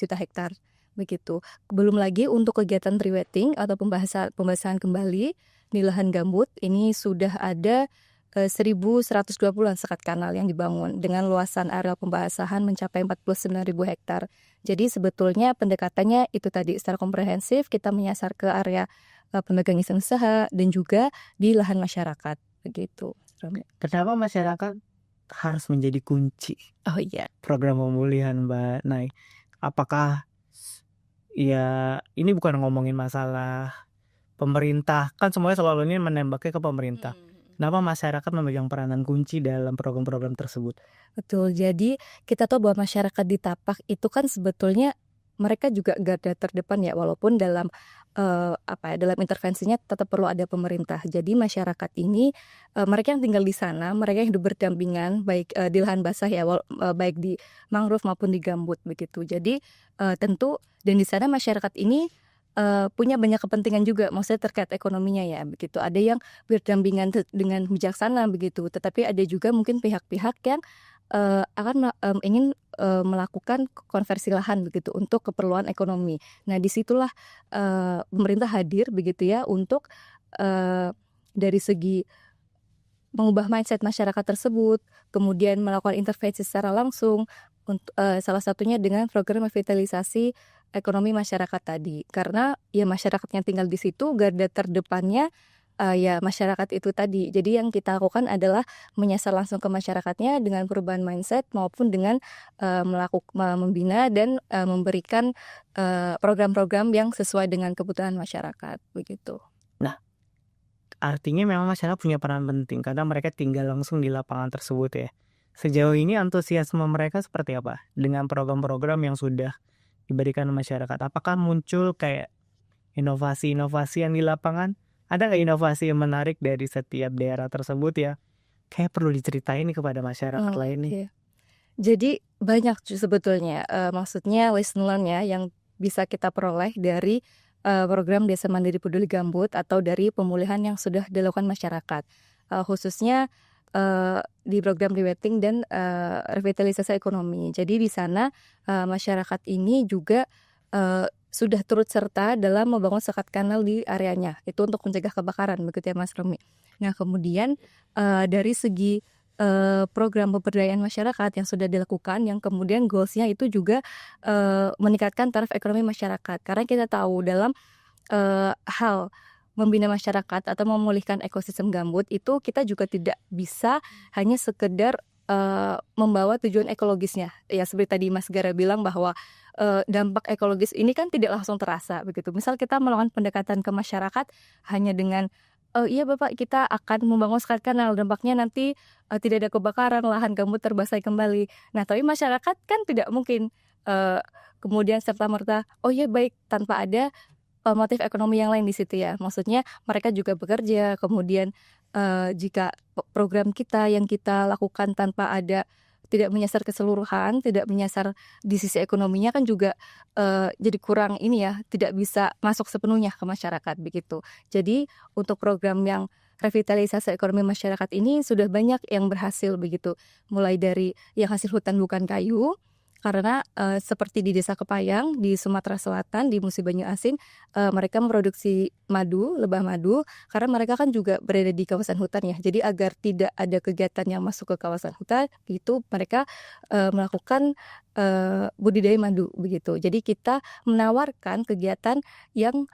juta hektar begitu. Belum lagi untuk kegiatan rewetting atau pembahasan kembali di lahan gambut ini sudah ada 1.120-an sekat kanal yang dibangun dengan luasan areal pembasahan mencapai 49.000 hektar. Jadi sebetulnya pendekatannya itu tadi secara komprehensif kita menyasar ke area pemegang izin usaha dan juga di lahan masyarakat begitu. Kenapa masyarakat harus menjadi kunci Oh iya. program pemulihan Mbak Nay? Apakah ya ini bukan ngomongin masalah pemerintah, kan semuanya selalu ini menembaknya ke pemerintah. Kenapa masyarakat memegang peranan kunci dalam program-program tersebut? Betul, jadi kita tahu bahwa masyarakat di Tapak itu kan sebetulnya mereka juga garda terdepan ya, walaupun dalam dalam intervensinya tetap perlu ada pemerintah. Jadi masyarakat ini mereka yang tinggal di sana, mereka yang hidup berdampingan baik di lahan basah ya, baik di mangrove maupun di gambut begitu. Jadi tentu dan di sana masyarakat ini punya banyak kepentingan juga, maksudnya terkait ekonominya ya begitu. Ada yang berdampingan dengan bijaksana begitu, tetapi ada juga mungkin pihak-pihak yang akan ingin melakukan konversi lahan begitu untuk keperluan ekonomi. Nah, disitulah pemerintah hadir begitu ya untuk dari segi mengubah mindset masyarakat tersebut, kemudian melakukan intervensi secara langsung. Salah satunya dengan program revitalisasi ekonomi masyarakat tadi, karena ya masyarakat yang tinggal di situ garda terdepannya ya masyarakat itu tadi. Jadi yang kita lakukan adalah menyasar langsung ke masyarakatnya dengan perubahan mindset maupun dengan membina dan memberikan program-program yang sesuai dengan kebutuhan masyarakat begitu. Nah, artinya memang masyarakat punya peran penting karena mereka tinggal langsung di lapangan tersebut ya. Sejauh ini antusiasme mereka seperti apa dengan program-program yang sudah diberikan masyarakat? Apakah muncul kayak inovasi-inovasi yang di lapangan? Ada nggak inovasi yang menarik dari setiap daerah tersebut ya? Kayak perlu diceritain nih kepada masyarakat lain nih. Iya. Jadi banyak sebetulnya, maksudnya lesson learn ya yang bisa kita peroleh dari program Desa Mandiri Peduli Gambut atau dari pemulihan yang sudah dilakukan masyarakat, khususnya di program rewetting dan revitalisasi ekonomi. Jadi di sana masyarakat ini juga sudah turut serta dalam membangun sekat kanal di areanya. Itu untuk mencegah kebakaran, begitu ya Mas Romi. Nah, kemudian dari segi program pemberdayaan masyarakat yang sudah dilakukan, yang kemudian goalsnya itu juga meningkatkan taraf ekonomi masyarakat. Karena kita tahu dalam hal membina masyarakat atau memulihkan ekosistem gambut itu kita juga tidak bisa hanya sekedar membawa tujuan ekologisnya. Ya seperti tadi Mas Gara bilang bahwa dampak ekologis ini kan tidak langsung terasa begitu. Misal kita melakukan pendekatan ke masyarakat hanya dengan iya Bapak kita akan membangun sekat kanal, dampaknya nanti tidak ada kebakaran, lahan gambut terbasahi kembali. Nah, tapi masyarakat kan tidak mungkin kemudian serta-merta oh iya baik tanpa ada motif ekonomi yang lain di situ ya. Maksudnya mereka juga bekerja, kemudian jika program kita yang kita lakukan tanpa ada tidak menyasar keseluruhan, tidak menyasar di sisi ekonominya kan juga jadi kurang ini ya, tidak bisa masuk sepenuhnya ke masyarakat begitu. Jadi untuk program yang revitalisasi ekonomi masyarakat ini sudah banyak yang berhasil begitu. Mulai dari yang hasil hutan bukan kayu, karena seperti di Desa Kepayang di Sumatera Selatan di Musi Banyu Asin, mereka memproduksi madu, lebah madu, karena mereka kan juga berada di kawasan hutan ya. Jadi agar tidak ada kegiatan yang masuk ke kawasan hutan, itu mereka melakukan budidaya madu begitu. Jadi kita menawarkan kegiatan yang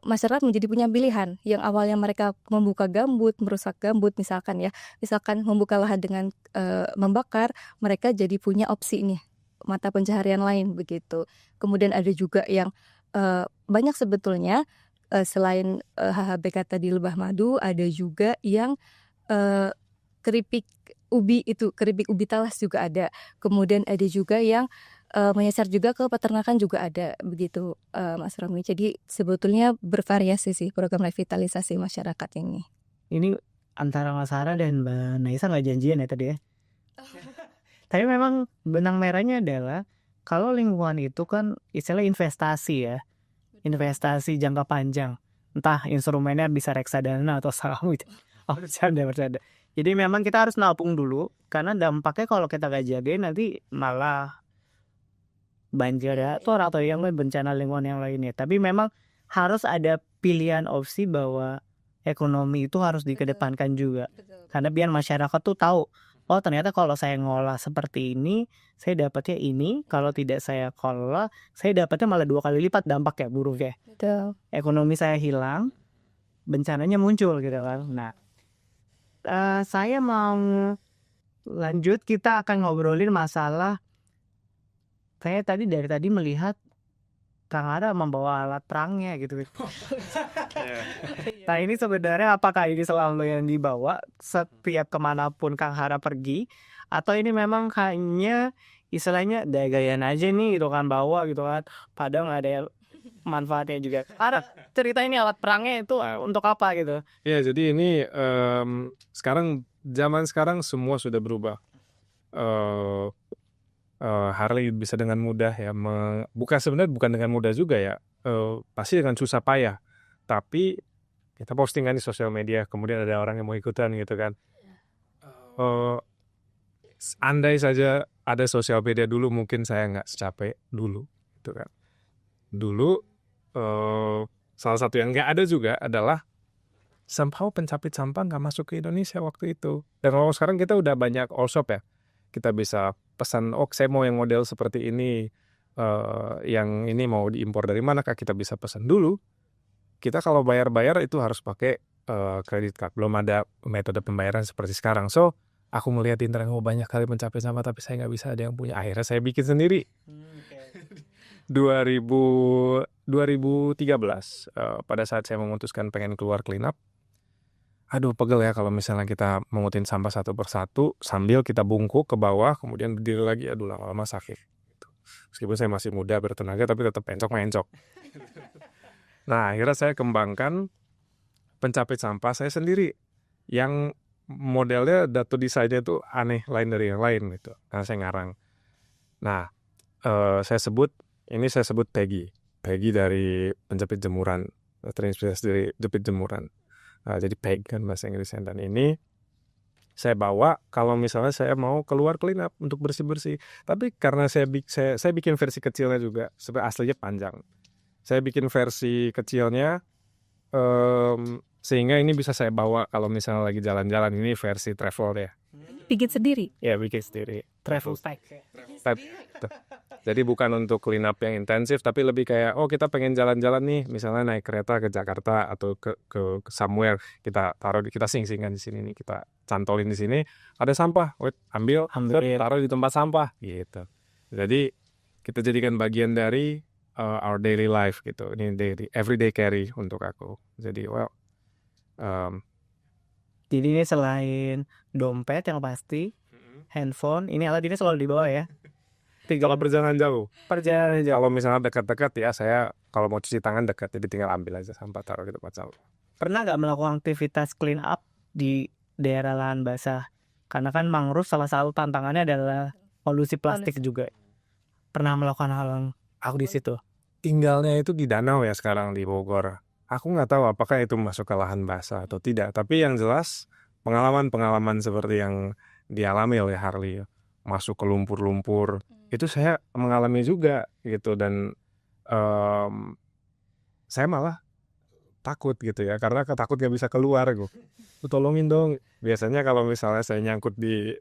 masyarakat menjadi punya pilihan. Yang awalnya mereka membuka gambut, merusak gambut misalkan ya, misalkan membuka lahan dengan membakar, mereka jadi punya opsi ini, mata pencaharian lain begitu. Kemudian ada juga yang banyak sebetulnya selain HHBK tadi lebah madu, ada juga yang keripik ubi talas juga ada. Kemudian ada juga yang menyasar juga ke peternakan juga ada begitu, Mas Romi. Jadi sebetulnya bervariasi sih program revitalisasi masyarakat ini. Ini antara Mas Sarah dan Mbak Naisa nggak janjian ya tadi ya? Tapi memang benang merahnya adalah kalau lingkungan itu kan istilah investasi ya, investasi jangka panjang. Entah instrumennya bisa reksadana atau saham gitu. Oh, bercanda. Jadi memang kita harus nabung dulu, karena dampaknya kalau kita gak jagain nanti malah banjir ya, atau yang lain, bencana lingkungan yang lainnya. Tapi memang harus ada pilihan opsi bahwa ekonomi itu harus dikedepankan juga. Karena biar masyarakat tuh tahu, oh ternyata kalau saya ngolah seperti ini, saya dapatnya ini. Kalau tidak saya kelola, saya dapatnya malah 2 kali lipat dampak ya, buruknya. Betul. Ekonomi saya hilang, bencananya muncul gitu kan. Nah, saya mau lanjut, kita akan ngobrolin masalah. Saya dari tadi melihat Kang Hara membawa alat perangnya gitu. Nah ini sebenarnya apakah ini selalu yang dibawa setiap kemanapun Kang Hara pergi, atau ini memang hanya istilahnya gaya-gayaan aja nih gitu kan, bawa gitu kan, padahal nggak ada manfaatnya juga. Hara, cerita ini alat perangnya itu untuk apa gitu? Ya, jadi ini zaman sekarang semua sudah berubah. Harley bisa dengan mudah ya, sebenarnya bukan dengan mudah juga ya, pasti dengan susah payah. Tapi kita postingan di sosial media, kemudian ada orang yang mau ikutan gitu kan. Andai saja ada sosial media dulu, mungkin saya nggak secapek dulu gitu kan. Dulu salah satu yang nggak ada juga adalah somehow pencapit sampah nggak masuk ke Indonesia waktu itu. Dan kalau sekarang kita udah banyak all shop ya, kita bisa pesan, oh saya mau yang model seperti ini, yang ini mau diimpor dari mana, kak, kita bisa pesan dulu. Kita kalau bayar itu harus pakai kredit card, belum ada metode pembayaran seperti sekarang. So aku melihat di internet banyak kali pencapit sampah, tapi saya nggak bisa, ada yang punya. Akhirnya saya bikin sendiri. 2013 pada saat saya memutuskan pengen keluar clean up. Aduh, pegel ya kalau misalnya kita mengutin sampah satu persatu sambil kita bungkuk ke bawah, kemudian berdiri lagi. Aduh, lama-lama sakit. Meskipun saya masih muda bertenaga, tapi tetap mencok. Nah, akhirnya saya kembangkan pencapit sampah saya sendiri, yang modelnya datu desainnya itu aneh, lain dari yang lain gitu. Karena saya ngarang. Nah, saya sebut Peggy dari penjepit jemuran, terinspirasi dari jepit jemuran. Jadi Peg kan bahasa Inggrisnya. Dan ini saya bawa kalau misalnya saya mau keluar clean up untuk bersih-bersih. Tapi karena saya bikin versi kecilnya juga, sebenarnya aslinya panjang. Saya bikin versi kecilnya sehingga ini bisa saya bawa kalau misalnya lagi jalan-jalan. Ini versi travel ya. Bikin sendiri? Ya, bikin sendiri. Travel pack. Jadi bukan untuk clean up yang intensif, tapi lebih kayak, oh kita pengen jalan-jalan nih, misalnya naik kereta ke Jakarta atau ke somewhere, kita taruh, kita sing-singan di sini nih, kita cantolin di sini, ada sampah, ambil, taruh di tempat sampah, gitu. Jadi kita jadikan bagian dari our daily life gitu. Ini everyday carry untuk aku. Jadi jadi ini selain dompet yang pasti, handphone, ini alat ini selalu dibawa ya. Kalau perjalanan jauh. Kalau misalnya dekat-dekat ya, saya kalau mau cuci tangan dekat, jadi tinggal ambil aja sampah, taruh di tempat sampah. Pernah nggak melakukan aktivitas clean up di daerah lahan basah Karena kan mangrove salah satu tantangannya adalah polusi plastik juga. Pernah melakukan hal yang aku di situ. Tinggalnya itu di danau ya sekarang di Bogor. Aku nggak tahu apakah itu masuk ke lahan basah atau tidak. Tapi yang jelas pengalaman-pengalaman seperti yang dialami oleh Harley, masuk ke lumpur-lumpur, itu saya mengalami juga gitu. Dan saya malah takut gitu ya, karena takut nggak bisa keluar gue. Tolongin dong. Biasanya kalau misalnya saya nyangkut di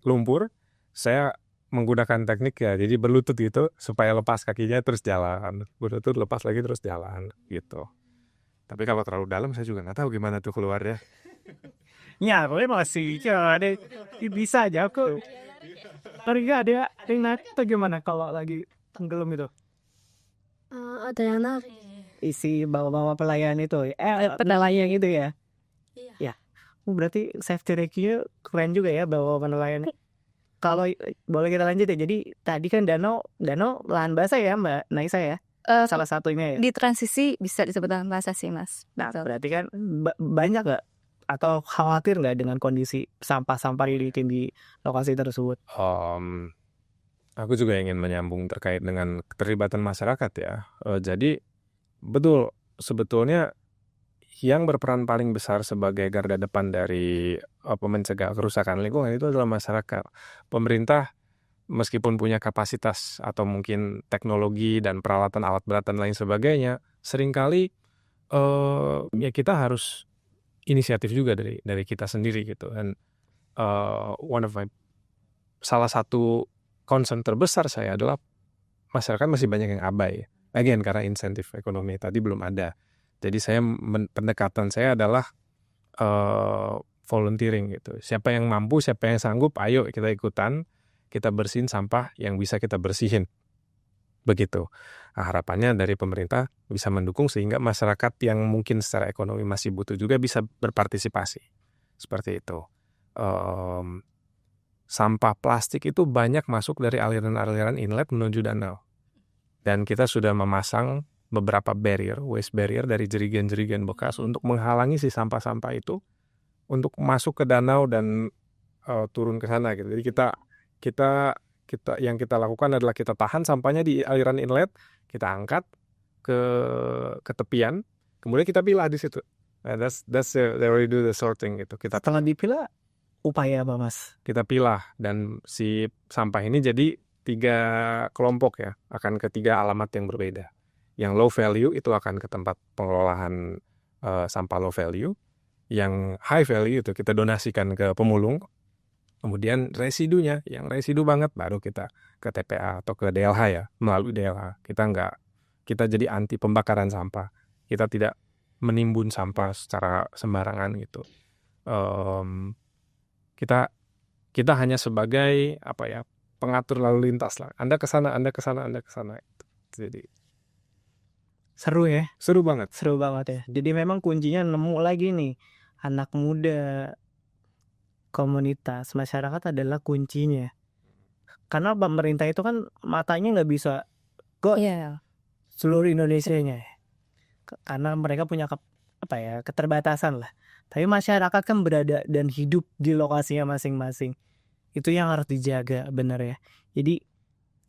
lumpur, saya menggunakan teknik ya, jadi berlutut gitu supaya lepas kakinya terus jalan, berlutut lepas lagi terus jalan gitu. Tapi kalau terlalu dalam saya juga nggak tahu gimana tuh keluarnya. Nyari masih ada bisa aja kok. Tapi nggak ada yang narik atau gimana kalau lagi tenggelam itu? Ada yang narik. Isi bawa-bawa pelayan itu, penelayan itu ya? Iya. Ya. Berarti safety rescue keren juga ya bawa penelayan. Kalau boleh kita lanjut ya. Jadi tadi kan danau lahan basah ya Mbak Naisa ya? Salah satunya ya. Di transisi bisa disebut lahan basah sih Mas. Nah, Betul. berarti kan banyak nggak atau khawatir nggak dengan kondisi sampah-sampah di lokasi tersebut? Aku juga ingin menyambung terkait dengan keterlibatan masyarakat ya. Jadi betul, sebetulnya yang berperan paling besar sebagai garda depan dari mencegah kerusakan lingkungan itu adalah masyarakat. Pemerintah meskipun punya kapasitas atau mungkin teknologi dan peralatan alat berat dan lain sebagainya, seringkali ya kita harus inisiatif juga dari kita sendiri gitu. Dan salah satu concern terbesar saya adalah masyarakat masih banyak yang abai. Again, karena insentif ekonomi tadi belum ada. Jadi pendekatan saya adalah volunteering gitu. Siapa yang mampu, siapa yang sanggup, ayo kita ikutan, kita bersihin sampah yang bisa kita bersihin. Begitu. Nah, harapannya dari pemerintah bisa mendukung sehingga masyarakat yang mungkin secara ekonomi masih butuh juga bisa berpartisipasi. Seperti itu. Sampah plastik itu banyak masuk dari aliran-aliran inlet menuju danau. Dan kita sudah memasang beberapa waste barrier dari jerigen-jerigen bekas untuk menghalangi si sampah-sampah itu untuk masuk ke danau dan turun ke sana gitu. Jadi kita yang kita lakukan adalah kita tahan sampahnya di aliran inlet, kita angkat ke tepian, kemudian kita pilah di situ. That's they already do the sorting gitu. Setelah dipilah, upaya apa Mas? Kita pilah dan si sampah ini jadi 3 kelompok ya, akan ke 3 alamat yang berbeda. Yang low value itu akan ke tempat pengelolaan sampah low value. Yang high value itu kita donasikan ke pemulung. Kemudian residunya, yang residu banget baru kita ke TPA atau ke DLH ya, melalui DLH. Kita jadi anti pembakaran sampah. Kita tidak menimbun sampah secara sembarangan gitu. Kita hanya sebagai pengatur lalu lintas lah. Anda ke sana. Jadi Seru ya? seru banget. Seru banget ya. Jadi memang kuncinya nemu lagi nih, anak muda, komunitas, masyarakat adalah kuncinya. Karena pemerintah itu kan matanya nggak bisa kok Iya. seluruh Indonesianya. Karena mereka punya keterbatasan lah. Tapi masyarakat kan berada dan hidup di lokasinya masing-masing. Itu yang harus dijaga benar ya. Jadi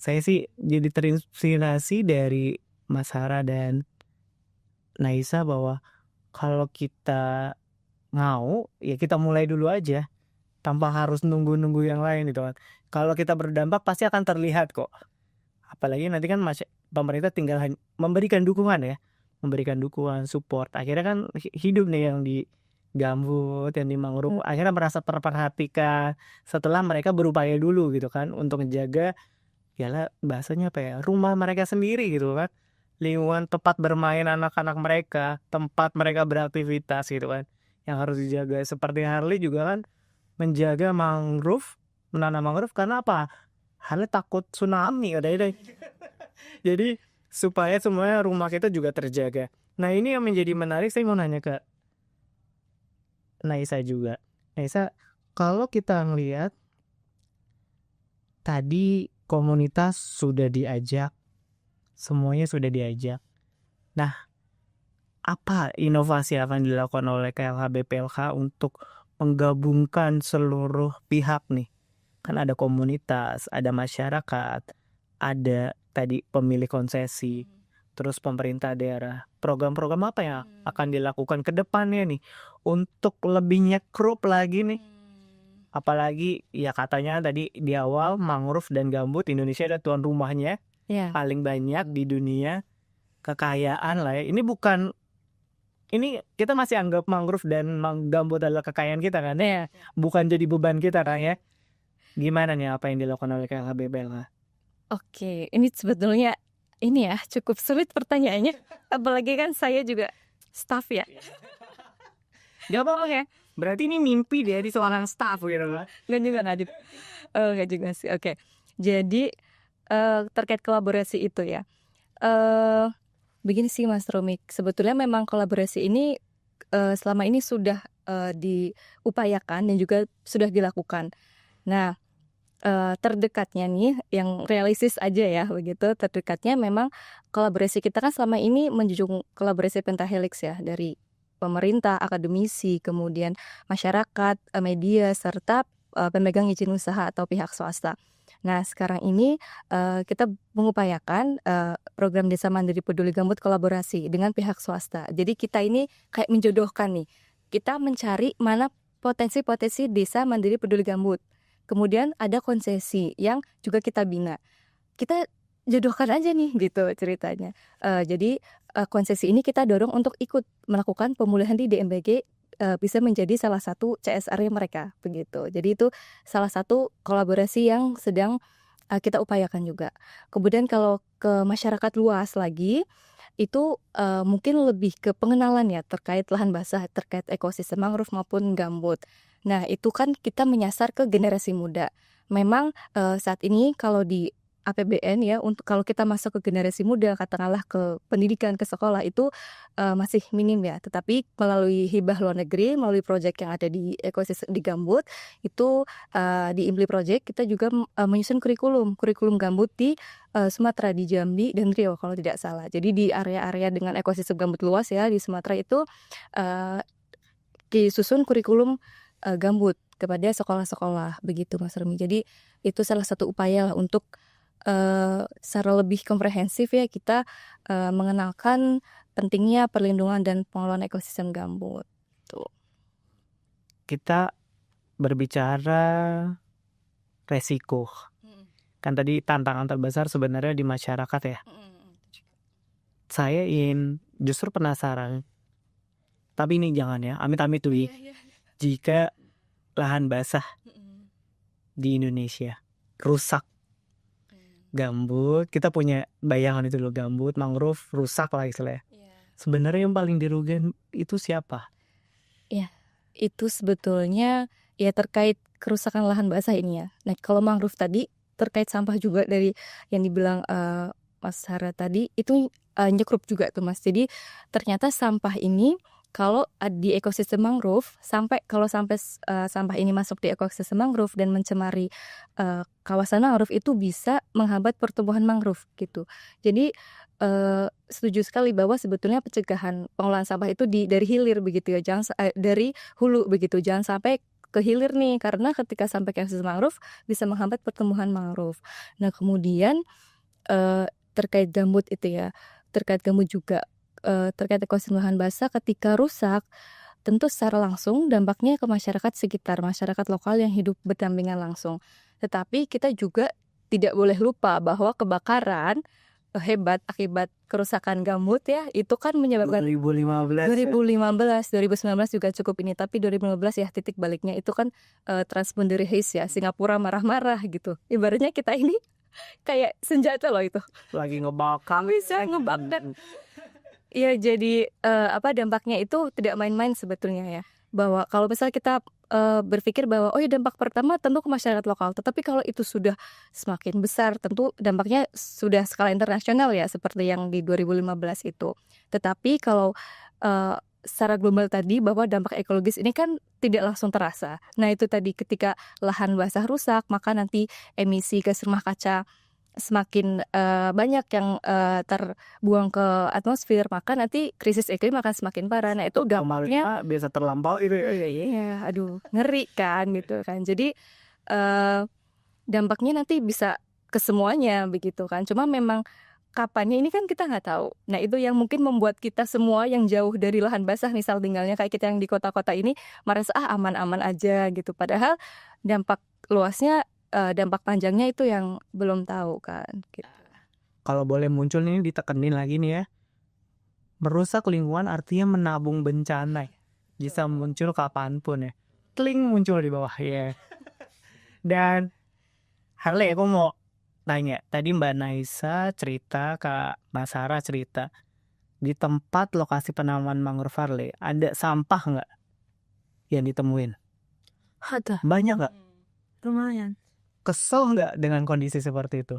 saya sih jadi terinspirasi dari Mas Hara dan Naisa bahwa kalau kita mau ya kita mulai dulu aja tanpa harus nunggu-nunggu yang lain gitu kan. Kalau kita berdampak pasti akan terlihat kok. Apalagi nanti kan pemerintah tinggal memberikan dukungan ya. Memberikan dukungan, support. Akhirnya kan hidup nih yang di gambut, yang di mangrove akhirnya merasa terperhatikan setelah mereka berupaya dulu gitu kan untuk menjaga bahasanya rumah mereka sendiri gitu kan. Lingkungan tempat bermain anak-anak mereka, tempat mereka beraktivitas gitu kan. Yang harus dijaga. Seperti Harley juga kan menjaga mangrove, menanam mangrove karena apa? Harley takut tsunami katanya. Jadi supaya semuanya rumah kita juga terjaga. Nah ini yang menjadi menarik, saya mau nanya ke Naisa juga. Naisa, kalau kita ngelihat tadi komunitas sudah diajak, semuanya sudah diajak. Nah, apa inovasi yang akan dilakukan oleh KLH BPLH untuk menggabungkan seluruh pihak nih? Kan ada komunitas, ada masyarakat, ada tadi pemilik konsesi, terus pemerintah daerah. Program-program apa yang akan dilakukan ke depannya nih untuk lebih nyekrup lagi nih? Apalagi ya katanya tadi di awal mangrove dan gambut Indonesia ada tuan rumahnya Ya. paling banyak di dunia, kekayaan lah ya. Ini kita masih anggap mangrove dan gambut adalah kekayaan kita kan ya, bukan jadi beban kita kan ya. Gimana nih apa yang dilakukan oleh KLH BPLH? Oke, ini sebetulnya ini ya cukup sulit pertanyaannya. Apalagi kan saya juga staff ya. Gak apa-apa ya. Berarti ini mimpi dari seorang staff gitu kan. Enggak juga Nadib. Enggak juga sih. Oke. Jadi terkait kolaborasi itu ya. Begini sih Mas Romi, sebetulnya memang kolaborasi ini selama ini sudah diupayakan dan juga sudah dilakukan. Nah, terdekatnya nih yang realistis aja ya begitu, terdekatnya memang kolaborasi kita kan selama ini menjunjung kolaborasi pentahelix ya, dari pemerintah, akademisi, kemudian masyarakat, media, serta pemegang izin usaha atau pihak swasta. Nah, sekarang ini kita mengupayakan program Desa Mandiri Peduli Gambut kolaborasi dengan pihak swasta. Jadi kita ini kayak menjodohkan nih. Kita mencari mana potensi-potensi Desa Mandiri Peduli Gambut. Kemudian ada konsesi yang juga kita bina. Kita jodohkan aja nih gitu ceritanya. Jadi konsesi ini kita dorong untuk ikut melakukan pemulihan di DMBG, bisa menjadi salah satu CSR mereka begitu. Jadi itu salah satu kolaborasi yang sedang kita upayakan juga. Kemudian kalau ke masyarakat luas lagi itu mungkin lebih ke pengenalan ya terkait lahan basah, terkait ekosistem mangrove maupun gambut. Nah, itu kan kita menyasar ke generasi muda. Memang saat ini kalau di APBN ya, untuk kalau kita masuk ke generasi muda, katakanlah ke pendidikan, ke sekolah itu masih minim ya. Tetapi melalui hibah luar negeri, melalui proyek yang ada di ekosistem di gambut, itu di Impli Project kita juga menyusun kurikulum gambut di Sumatera, di Jambi dan Riau kalau tidak salah. Jadi di area-area dengan ekosistem gambut luas ya di Sumatera itu disusun kurikulum gambut kepada sekolah-sekolah begitu Mas Remi. Jadi itu salah satu upaya lah untuk secara lebih komprehensif ya kita mengenalkan pentingnya perlindungan dan pengelolaan ekosistem gambut. Tuh. Kita berbicara resiko. Kan tadi tantangan terbesar sebenarnya di masyarakat ya. Saya justru penasaran. Tapi ini jangan ya, amit-amit tuh. Jika lahan basah di Indonesia rusak, gambut, kita punya bayangan itu loh, gambut, mangrove rusak lah istilahnya. Sebenarnya yang paling dirugikan itu siapa? Ya, itu sebetulnya ya terkait kerusakan lahan basah ini ya. Nah, kalau mangrove tadi terkait sampah juga dari yang dibilang Mas Hara tadi itu nyekrup juga tuh Mas. Jadi ternyata sampah ini kalau di ekosistem mangrove kalau sampai sampah ini masuk di ekosistem mangrove dan mencemari kawasan mangrove itu bisa menghambat pertumbuhan mangrove gitu. Jadi setuju sekali bahwa sebetulnya pencegahan pengolahan sampah itu dari hilir begitu ya, jangan dari hulu begitu, jangan sampai ke hilir nih, karena ketika sampai ke ekosistem mangrove bisa menghambat pertumbuhan mangrove. Nah kemudian terkait gambut itu ya, terkait gambut juga. Terkait ekosistem lahan basah ketika rusak tentu secara langsung dampaknya ke masyarakat sekitar, masyarakat lokal yang hidup berdampingan langsung. Tetapi kita juga tidak boleh lupa bahwa kebakaran hebat akibat kerusakan gambut ya itu kan menyebabkan 2019 2019 juga cukup ini, tapi 2015 ya titik baliknya itu kan Transboundary Haze ya, Singapura marah-marah gitu. Ibaratnya kita ini kayak senjata loh itu. lagi ngebakar. Bisa ngebakar. Iya, jadi dampaknya itu tidak main-main sebetulnya ya. Bahwa kalau misalnya kita berpikir bahwa ya dampak pertama tentu ke masyarakat lokal, tetapi kalau itu sudah semakin besar tentu dampaknya sudah skala internasional ya, seperti yang di 2015 itu. Tetapi kalau secara global tadi bahwa dampak ekologis ini kan tidak langsung terasa. Nah itu tadi ketika lahan basah rusak maka nanti emisi gas rumah kaca semakin banyak yang terbuang ke atmosfer, maka nanti krisis iklim akan semakin parah. Nah, itu dampaknya Biasa terlampau itu ya. iya, aduh, ngeri kan gitu kan. Jadi dampaknya nanti bisa ke semuanya begitu kan. Cuma memang kapannya ini kan kita nggak tahu. Nah, itu yang mungkin membuat kita semua yang jauh dari lahan basah, misal tinggalnya kayak kita yang di kota-kota ini merasa aman-aman aja gitu. Padahal dampak luasnya, dampak panjangnya itu yang belum tahu kan gitu. Kalau boleh muncul ini ditekenin lagi nih ya. Merusak lingkungan artinya menabung bencana. Bisa muncul kapanpun ya. Kling muncul di bawah ya. Dan Harley, aku mau tanya. Tadi Mbak Naisa cerita, Kak Mas Sarah cerita. Di tempat lokasi penanaman mangrove Harley, ada sampah nggak yang ditemuin? Ada, Banyak nggak? lumayan. Kesel nggak dengan kondisi seperti itu?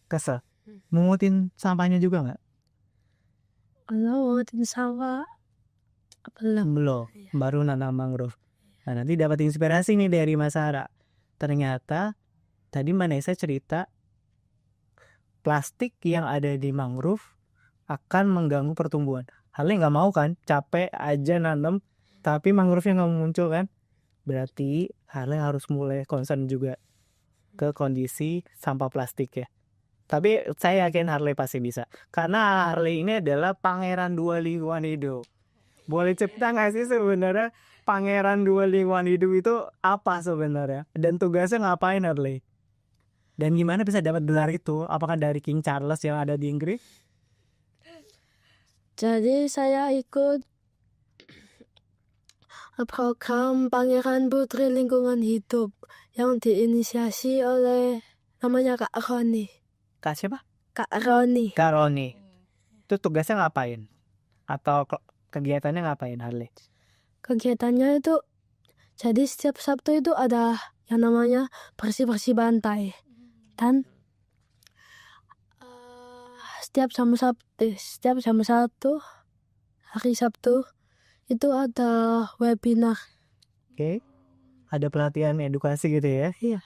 Kesel? Mungutin sampahnya juga nggak? Kalau ngutin sawah, belum. Belum, baru nanam mangrove. Nah, nanti dapat inspirasi nih dari Mas Sarah. Ternyata tadi Mbak Nesa cerita plastik yang ada di mangrove akan mengganggu pertumbuhan. Halnya nggak mau kan, capek aja nanam, tapi mangrove-nya nggak muncul kan. Berarti Harley harus mulai concern juga ke kondisi sampah plastik ya. Tapi saya yakin Harley pasti bisa. Karena Harley ini adalah pangeran dua lingkungan hidup. Boleh cerita nggak sih sebenarnya pangeran dua lingkungan hidup itu apa sebenarnya? Dan tugasnya ngapain Harley? Dan gimana bisa dapat gelar itu? Apakah dari King Charles yang ada di Inggris? Jadi saya ikut program Pangeran Putri Lingkungan Hidup yang diinisiasi oleh namanya Kak Roni. Kak siapa? Kak Roni. Kak Roni. Itu tugasnya ngapain? Atau kegiatannya ngapain Harley? Kegiatannya itu, jadi setiap Sabtu itu ada yang namanya bersih-bersih pantai. Dan setiap jam Sabtu, hari Sabtu, itu ada webinar. Oke. Ada pelatihan edukasi gitu ya? Iya.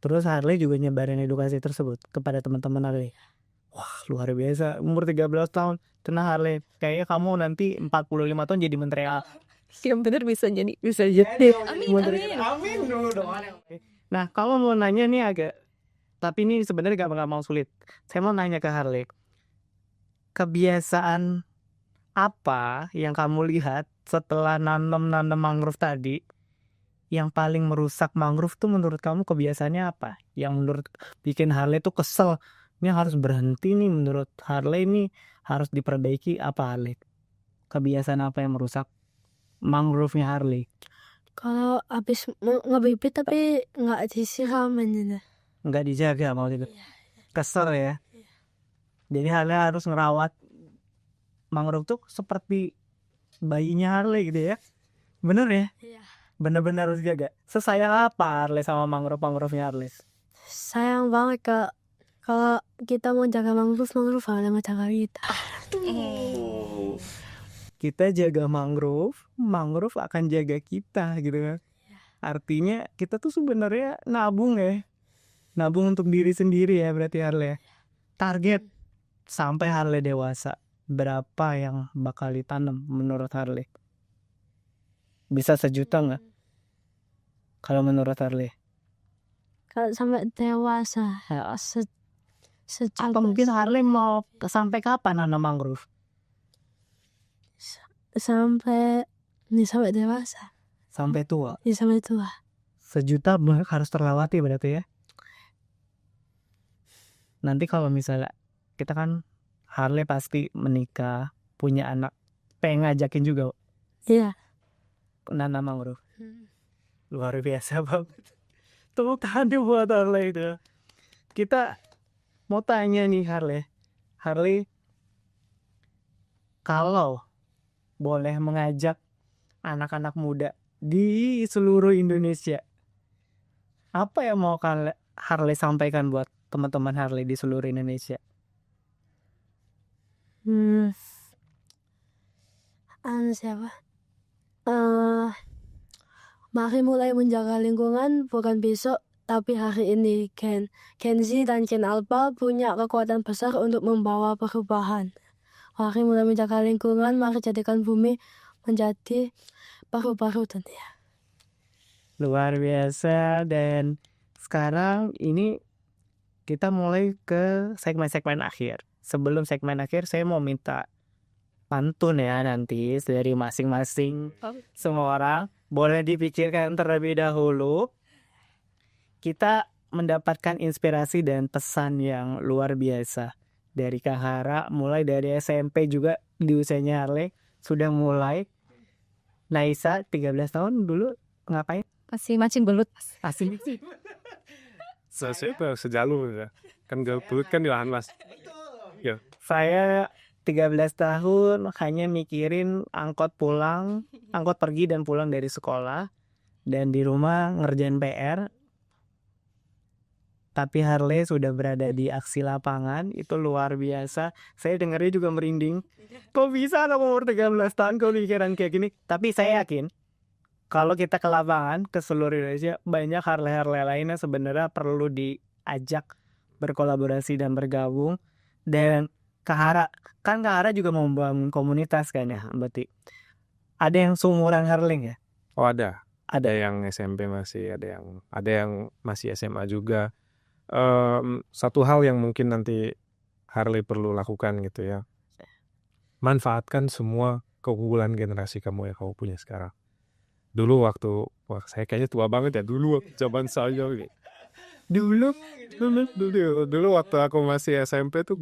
Terus Harley juga nyebarin edukasi tersebut kepada teman-teman Harley. Wah, luar biasa. Umur 13 tahun. Tenang Harley. Kayaknya kamu nanti 45 tahun jadi menteri A. Yang benar bisa jadi Amin dulu dong. Nah, kalau mau nanya nih agak, tapi ini sebenarnya gak mau sulit. Saya mau nanya ke Harley. Kebiasaan apa yang kamu lihat setelah nanam mangrove tadi yang paling merusak mangrove tuh menurut kamu kebiasaannya apa? Yang menurut bikin Harley tuh kesel. Ini harus berhenti nih menurut Harley, ini harus diperbaiki apa Harley? Kebiasaan apa yang merusak mangrove-nya Harley? Kalau habis ngebibit tapi nggak disiramin gitu. Nggak dijaga mau itu. Kesel ya. Jadi Harley harus ngerawat mangrove tuh seperti bayinya Harley gitu ya. Bener ya? Iya. Bener-bener harus jaga. Sesayang apa Harley sama mangrove-nya Harley? Sayang banget Kak. Kalau kita mau jaga mangrove harus menjaga kita. Kita jaga mangrove akan jaga kita gitu kan. Artinya kita tuh sebenarnya nabung ya. Nabung untuk diri sendiri ya berarti Harley. Target sampai Harley dewasa berapa yang bakal ditanam menurut Harley? Bisa 1 juta nggak? Kalau menurut Harley? Kalau sampai dewasa, Atau mungkin Harley mau sampai kapan nanam mangrove? sampai dewasa, Sampai tua. sampai tua. 1 juta harus terlewati berarti ya. Nanti kalau misalnya kita kan Harley pasti menikah, punya anak, pengen ngajakin juga Iya. nanam mangrove. Luar biasa banget. Tepuk tangan buat Harley itu. Kita mau tanya nih Harley, kalau boleh mengajak anak-anak muda di seluruh Indonesia, apa yang mau Harley sampaikan buat teman-teman Harley di seluruh Indonesia? Siapa? Mari mulai menjaga lingkungan bukan besok Tapi hari ini Gen Z dan Gen Alpha punya kekuatan besar untuk membawa perubahan. Mari mulai menjaga lingkungan, mari jadikan bumi menjadi paru-paru dunia. Luar biasa. Dan sekarang ini kita mulai ke segmen-segmen akhir. Sebelum segmen akhir saya mau minta pantun ya nanti dari masing-masing semua orang. Boleh dipikirkan terlebih dahulu. Kita mendapatkan inspirasi dan pesan yang luar biasa dari Kak Hara, mulai dari SMP juga di usianya Harley sudah mulai. Naisa 13 tahun dulu ngapain? Masih mancing belut. Asing. Sejalur ya. Kan belut kan di lahan mas. Ya. Saya 13 tahun hanya mikirin angkot pergi dan pulang dari sekolah, dan di rumah ngerjain PR. Tapi Harley sudah berada di aksi lapangan, itu luar biasa. Saya dengarnya juga merinding. Kok bisa anak umur 13 tahun kok mikiran kayak gini? Tapi saya yakin kalau kita ke lapangan, ke seluruh Indonesia, banyak Harley-Harley lainnya sebenarnya perlu diajak berkolaborasi dan bergabung. Dan Kak Hara juga mau membangun komunitas kan ya, berarti ada yang seumuran Harling ya? Oh ada yang SMP masih, ada yang masih SMA juga. Satu hal yang mungkin nanti Harley perlu lakukan gitu ya, manfaatkan semua keunggulan generasi kamu yang kamu punya sekarang. Dulu waktu saya kayaknya tua banget ya, dulu waktu zaman saya dulu waktu aku masih SMP tuh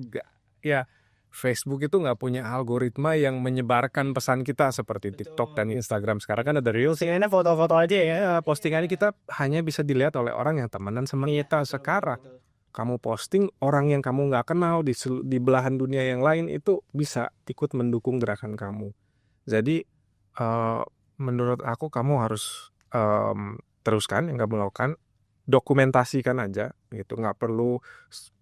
ya Facebook itu nggak punya algoritma yang menyebarkan pesan kita seperti TikTok dan Instagram. Sekarang kan ada Reels, Postingannya foto-foto aja ya. postingannya kita hanya bisa dilihat oleh orang yang temenan sama kita. Sekarang kamu posting, orang yang kamu nggak kenal di belahan dunia yang lain itu bisa ikut mendukung gerakan kamu. Jadi menurut aku kamu harus teruskan yang kamu lakukan, dokumentasikan aja gitu, nggak perlu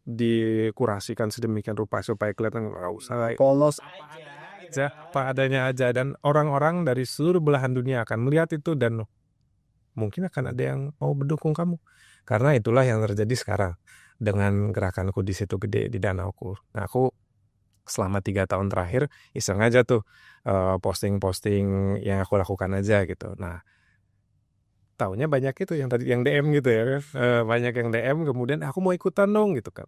dikurasikan sedemikian rupa supaya kelihatan, nggak usah Polos aja, apa adanya aja, dan orang-orang dari seluruh belahan dunia akan melihat itu dan mungkin akan ada yang mau mendukung kamu, karena itulah yang terjadi sekarang dengan gerakanku di situ gede di danauku. Nah aku selama 3 tahun terakhir iseng aja tuh posting-posting yang aku lakukan aja gitu. Nah taunya banyak itu yang tadi yang DM gitu ya kan, banyak yang DM, kemudian aku mau ikutan dong gitu kan.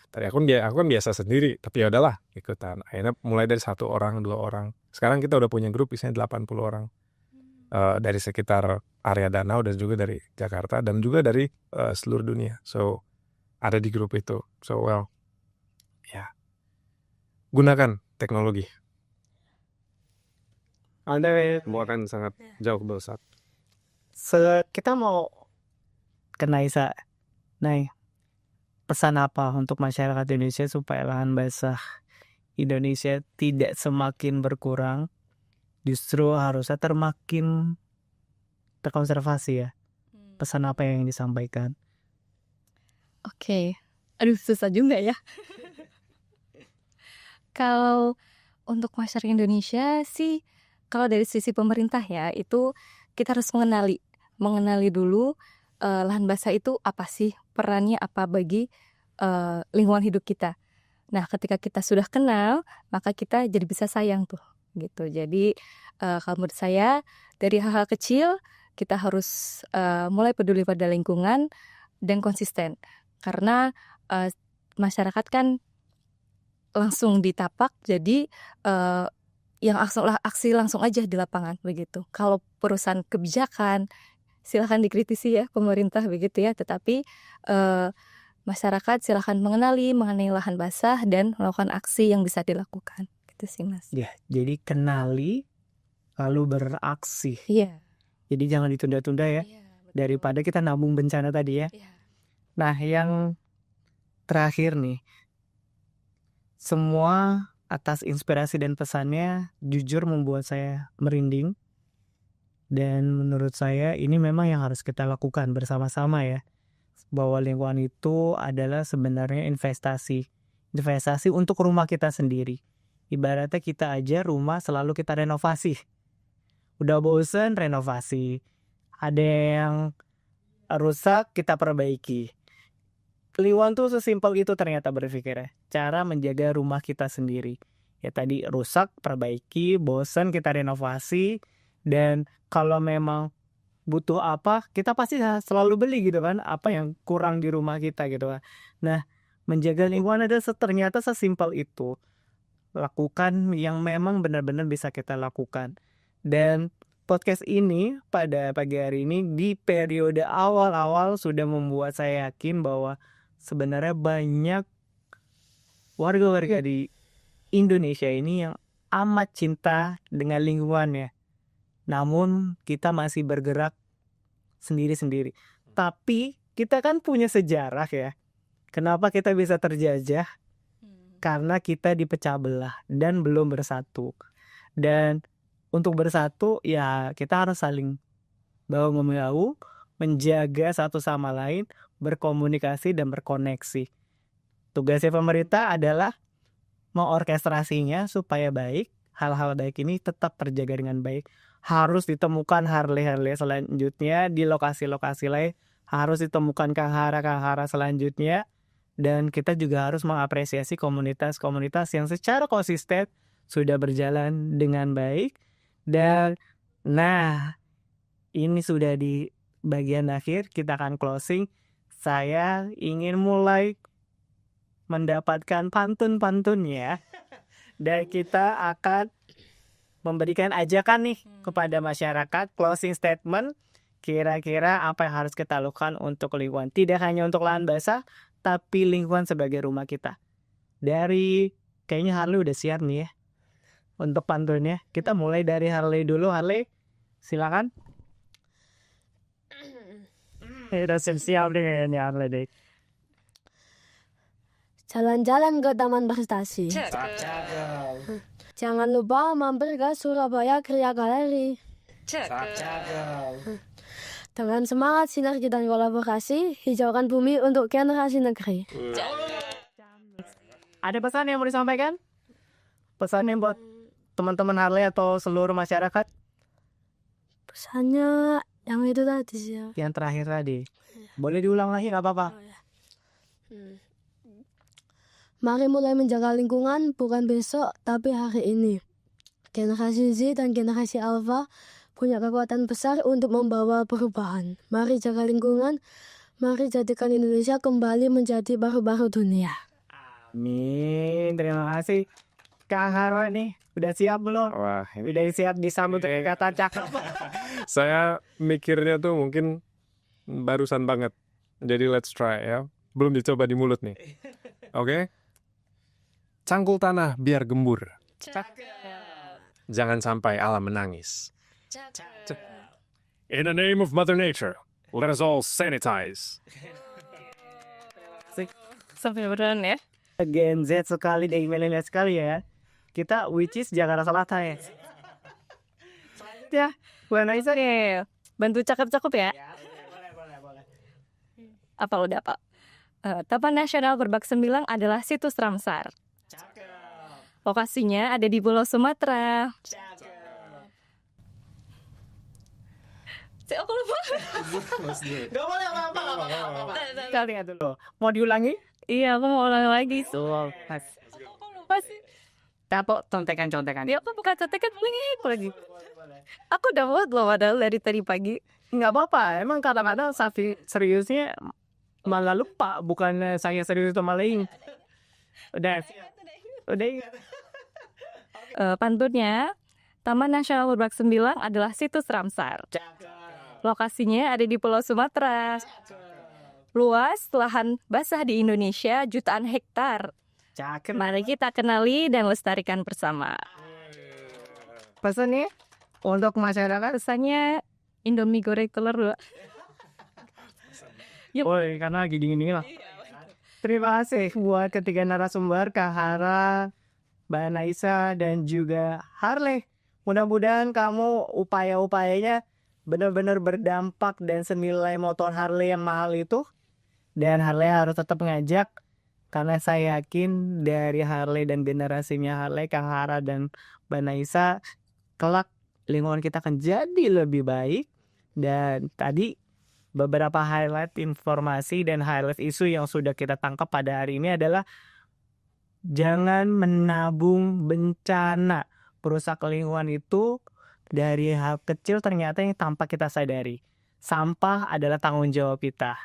Tadi aku kan biasa sendiri, tapi ya udahlah ikutan. Akhirnya mulai dari 1 orang, 2 orang. Sekarang kita udah punya grup isinya 80 orang. Dari sekitar area danau dan juga dari Jakarta dan juga dari seluruh dunia. So ada di grup itu. So ya gunakan teknologi. Anda Kamu akan sangat jauh besar. kita mau ke Naisa. Pesan apa untuk masyarakat Indonesia supaya lahan basah Indonesia tidak semakin berkurang, justru harusnya termakin terkonservasi ya? Pesan apa yang disampaikan? Oke. Aduh susah juga ya. Kalau untuk masyarakat Indonesia sih, kalau dari sisi pemerintah ya, itu kita harus mengenali dulu lahan basah itu apa sih, perannya apa bagi lingkungan hidup kita. Nah, ketika kita sudah kenal, maka kita jadi bisa sayang tuh, gitu. Jadi kalau menurut saya dari hal-hal kecil kita harus mulai peduli pada lingkungan dan konsisten, karena masyarakat kan langsung ditapak, jadi yang aksi langsung aja di lapangan begitu. Kalau perusahaan kebijakan silahkan dikritisi ya pemerintah begitu ya, tetapi masyarakat silahkan mengenai lahan basah dan melakukan aksi yang bisa dilakukan gitu sih Mas. Ya, jadi kenali lalu beraksi. Iya. Jadi jangan ditunda-tunda ya, daripada kita nabung bencana tadi ya. Nah, yang terakhir nih, semua atas inspirasi dan pesannya jujur membuat saya merinding. Dan menurut saya ini memang yang harus kita lakukan bersama-sama ya. Bahwa lingkungan itu adalah sebenarnya investasi untuk rumah kita sendiri. Ibaratnya kita aja rumah selalu kita renovasi. Udah bosen renovasi. Ada yang rusak kita perbaiki. Lingkungan tuh sesimpel itu ternyata berpikirnya. Cara menjaga rumah kita sendiri. Ya tadi rusak, perbaiki, bosan kita renovasi, dan kalau memang butuh apa, kita pasti selalu beli gitu kan, apa yang kurang di rumah kita gitu kan. Nah, menjaga lingkungan adalah ternyata sesimpel itu. Lakukan yang memang benar-benar bisa kita lakukan. Dan podcast ini pada pagi hari ini di periode awal-awal sudah membuat saya yakin bahwa sebenarnya banyak warga-warga di Indonesia ini yang amat cinta dengan lingkungannya. Namun kita masih bergerak sendiri-sendiri. Tapi kita kan punya sejarah ya. Kenapa kita bisa terjajah? Karena kita dipecah belah dan belum bersatu. Dan untuk bersatu ya kita harus saling bahu-membahu, menjaga satu sama lain, berkomunikasi dan berkoneksi. Tugasnya pemerintah adalah mengorkestrasinya supaya baik, hal-hal baik ini tetap terjaga dengan baik. Harus ditemukan Harley selanjutnya di lokasi-lokasi lain, harus ditemukan Kahara selanjutnya, dan kita juga harus mengapresiasi komunitas-komunitas yang secara konsisten sudah berjalan dengan baik. Dan nah, ini sudah di bagian akhir, kita akan closing. Saya ingin mulai mendapatkan pantun-pantunnya, dan kita akan memberikan ajakan nih kepada masyarakat, closing statement, kira-kira apa yang harus kita lakukan untuk lingkungan. Tidak hanya untuk lahan basah, tapi lingkungan sebagai rumah kita. Dari, kayaknya Harley udah siap nih ya, untuk pantunnya. Kita mulai dari Harley dulu. Harley, silakan. Udah siap deh kayaknya Harley deh. Jalan-jalan ke Taman Prestasi. Jangan lupa mampir ke Surabaya Kriya Galeri. Dengan semangat sinergi dan kolaborasi, hijaukan bumi untuk generasi negeri. Ada pesan yang mau disampaikan? Pesannya buat teman-teman Harley atau seluruh masyarakat? Pesannya yang itu tadi sih ya. Yang terakhir tadi. Boleh diulang lagi, nggak apa-apa. Mari mulai menjaga lingkungan bukan besok tapi hari ini. Generasi Z dan generasi Alpha punya kekuatan besar untuk membawa perubahan. Mari jaga lingkungan, mari jadikan Indonesia kembali menjadi baru-baru dunia. Amin, terima kasih. Kang Harwa nih, udah siap belum? Wah, ini Udah siap disambut kata cakep. saya mikirnya tuh mungkin barusan banget. Jadi let's try ya. Belum dicoba di mulut nih. Oke? Cangkul tanah biar gembur. Jangan sampai alam menangis. In the name of Mother Nature, let us all sanitize. Sampai beneran ya. Gen Z sekali dan milenial sekali ya. Kita which is Jakarta Selatan ya. Ya, bukan Aisyah. Oke, bantu cakep-cakep ya. Boleh. Apa udah apa? Taman Nasional Berbak Sembilang adalah situs Ramsar. Lokasinya ada di Pulau Sumatera. Aku lupa. Gak boleh apa-apa. Kita lihat dulu. Mau diulangi? Iya, aku mau ulang lagi. Tuh, pas. Aku lupa sih. Tapo contekan. Ya, aku bukan contekan lagi. Aku udah buat loh padahal dari tadi pagi. Nggak apa-apa. Emang kadang-kadang Safi seriusnya malah lupa. Bukan saya serius itu malah ingat. Udah ingat. Pantunnya, Taman Nasional Berbak Sembilang adalah situs Ramsar. Lokasinya ada di Pulau Sumatera. Luas lahan basah di Indonesia jutaan hektar. Cakep. Mari kita kenali dan lestarikan bersama. Pesannya untuk masyarakat. Pesannya Indomie goreng telur 2. Woi, karena lagi dingin lah. Terima kasih buat ketiga narasumber, Kak Hara, Mbak Naisa, dan juga Harley. Mudah-mudahan kamu upaya-upayanya benar-benar berdampak dan senilai motor Harley yang mahal itu. Dan Harley harus tetap ngajak, karena saya yakin dari Harley dan generasinya Harley, Kak Hara dan Mbak Naisa, kelak lingkungan kita akan jadi lebih baik. Dan tadi beberapa highlight informasi dan highlight isu yang sudah kita tangkap pada hari ini adalah jangan menabung bencana. Perusak lingkungan itu dari hal kecil ternyata yang tanpa kita sadari. Sampah adalah tanggung jawab kita.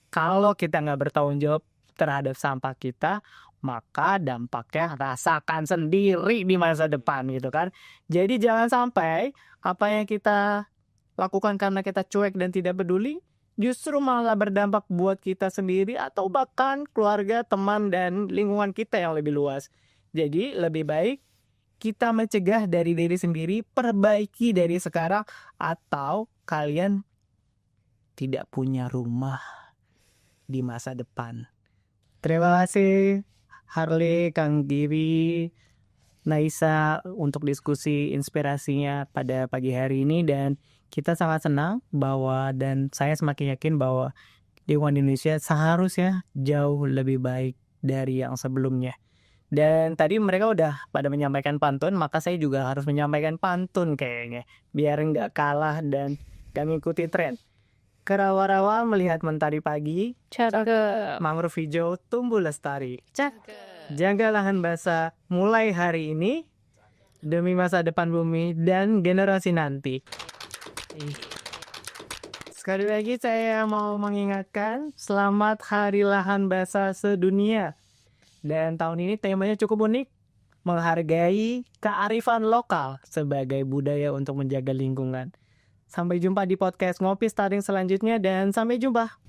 Kalau kita nggak bertanggung jawab terhadap sampah kita, maka dampaknya rasakan sendiri di masa depan gitu kan. Jadi jangan sampai apa yang kita lakukan karena kita cuek dan tidak peduli, justru malah berdampak buat kita sendiri atau bahkan keluarga, teman, dan lingkungan kita yang lebih luas. Jadi lebih baik kita mencegah dari diri sendiri, perbaiki dari sekarang, atau kalian tidak punya rumah di masa depan. Terima kasih Harley, Kang Giri, Naisa untuk diskusi inspirasinya pada pagi hari ini, dan kita sangat senang bahwa, dan saya semakin yakin bahwa lingkungan Indonesia seharusnya jauh lebih baik dari yang sebelumnya. Dan tadi mereka udah pada menyampaikan pantun, maka saya juga harus menyampaikan pantun kayaknya, biar nggak kalah dan gak ngikuti tren. Kerawa-rawa melihat mentari pagi, mangrove hijau tumbuh lestari. Jaga lahan basah mulai hari ini demi masa depan bumi dan generasi nanti. Sekali lagi saya mau mengingatkan, selamat Hari Lahan Basah Sedunia. Dan tahun ini temanya cukup unik, menghargai kearifan lokal sebagai budaya untuk menjaga lingkungan. Sampai jumpa di podcast Ngopi Starling selanjutnya, dan sampai jumpa.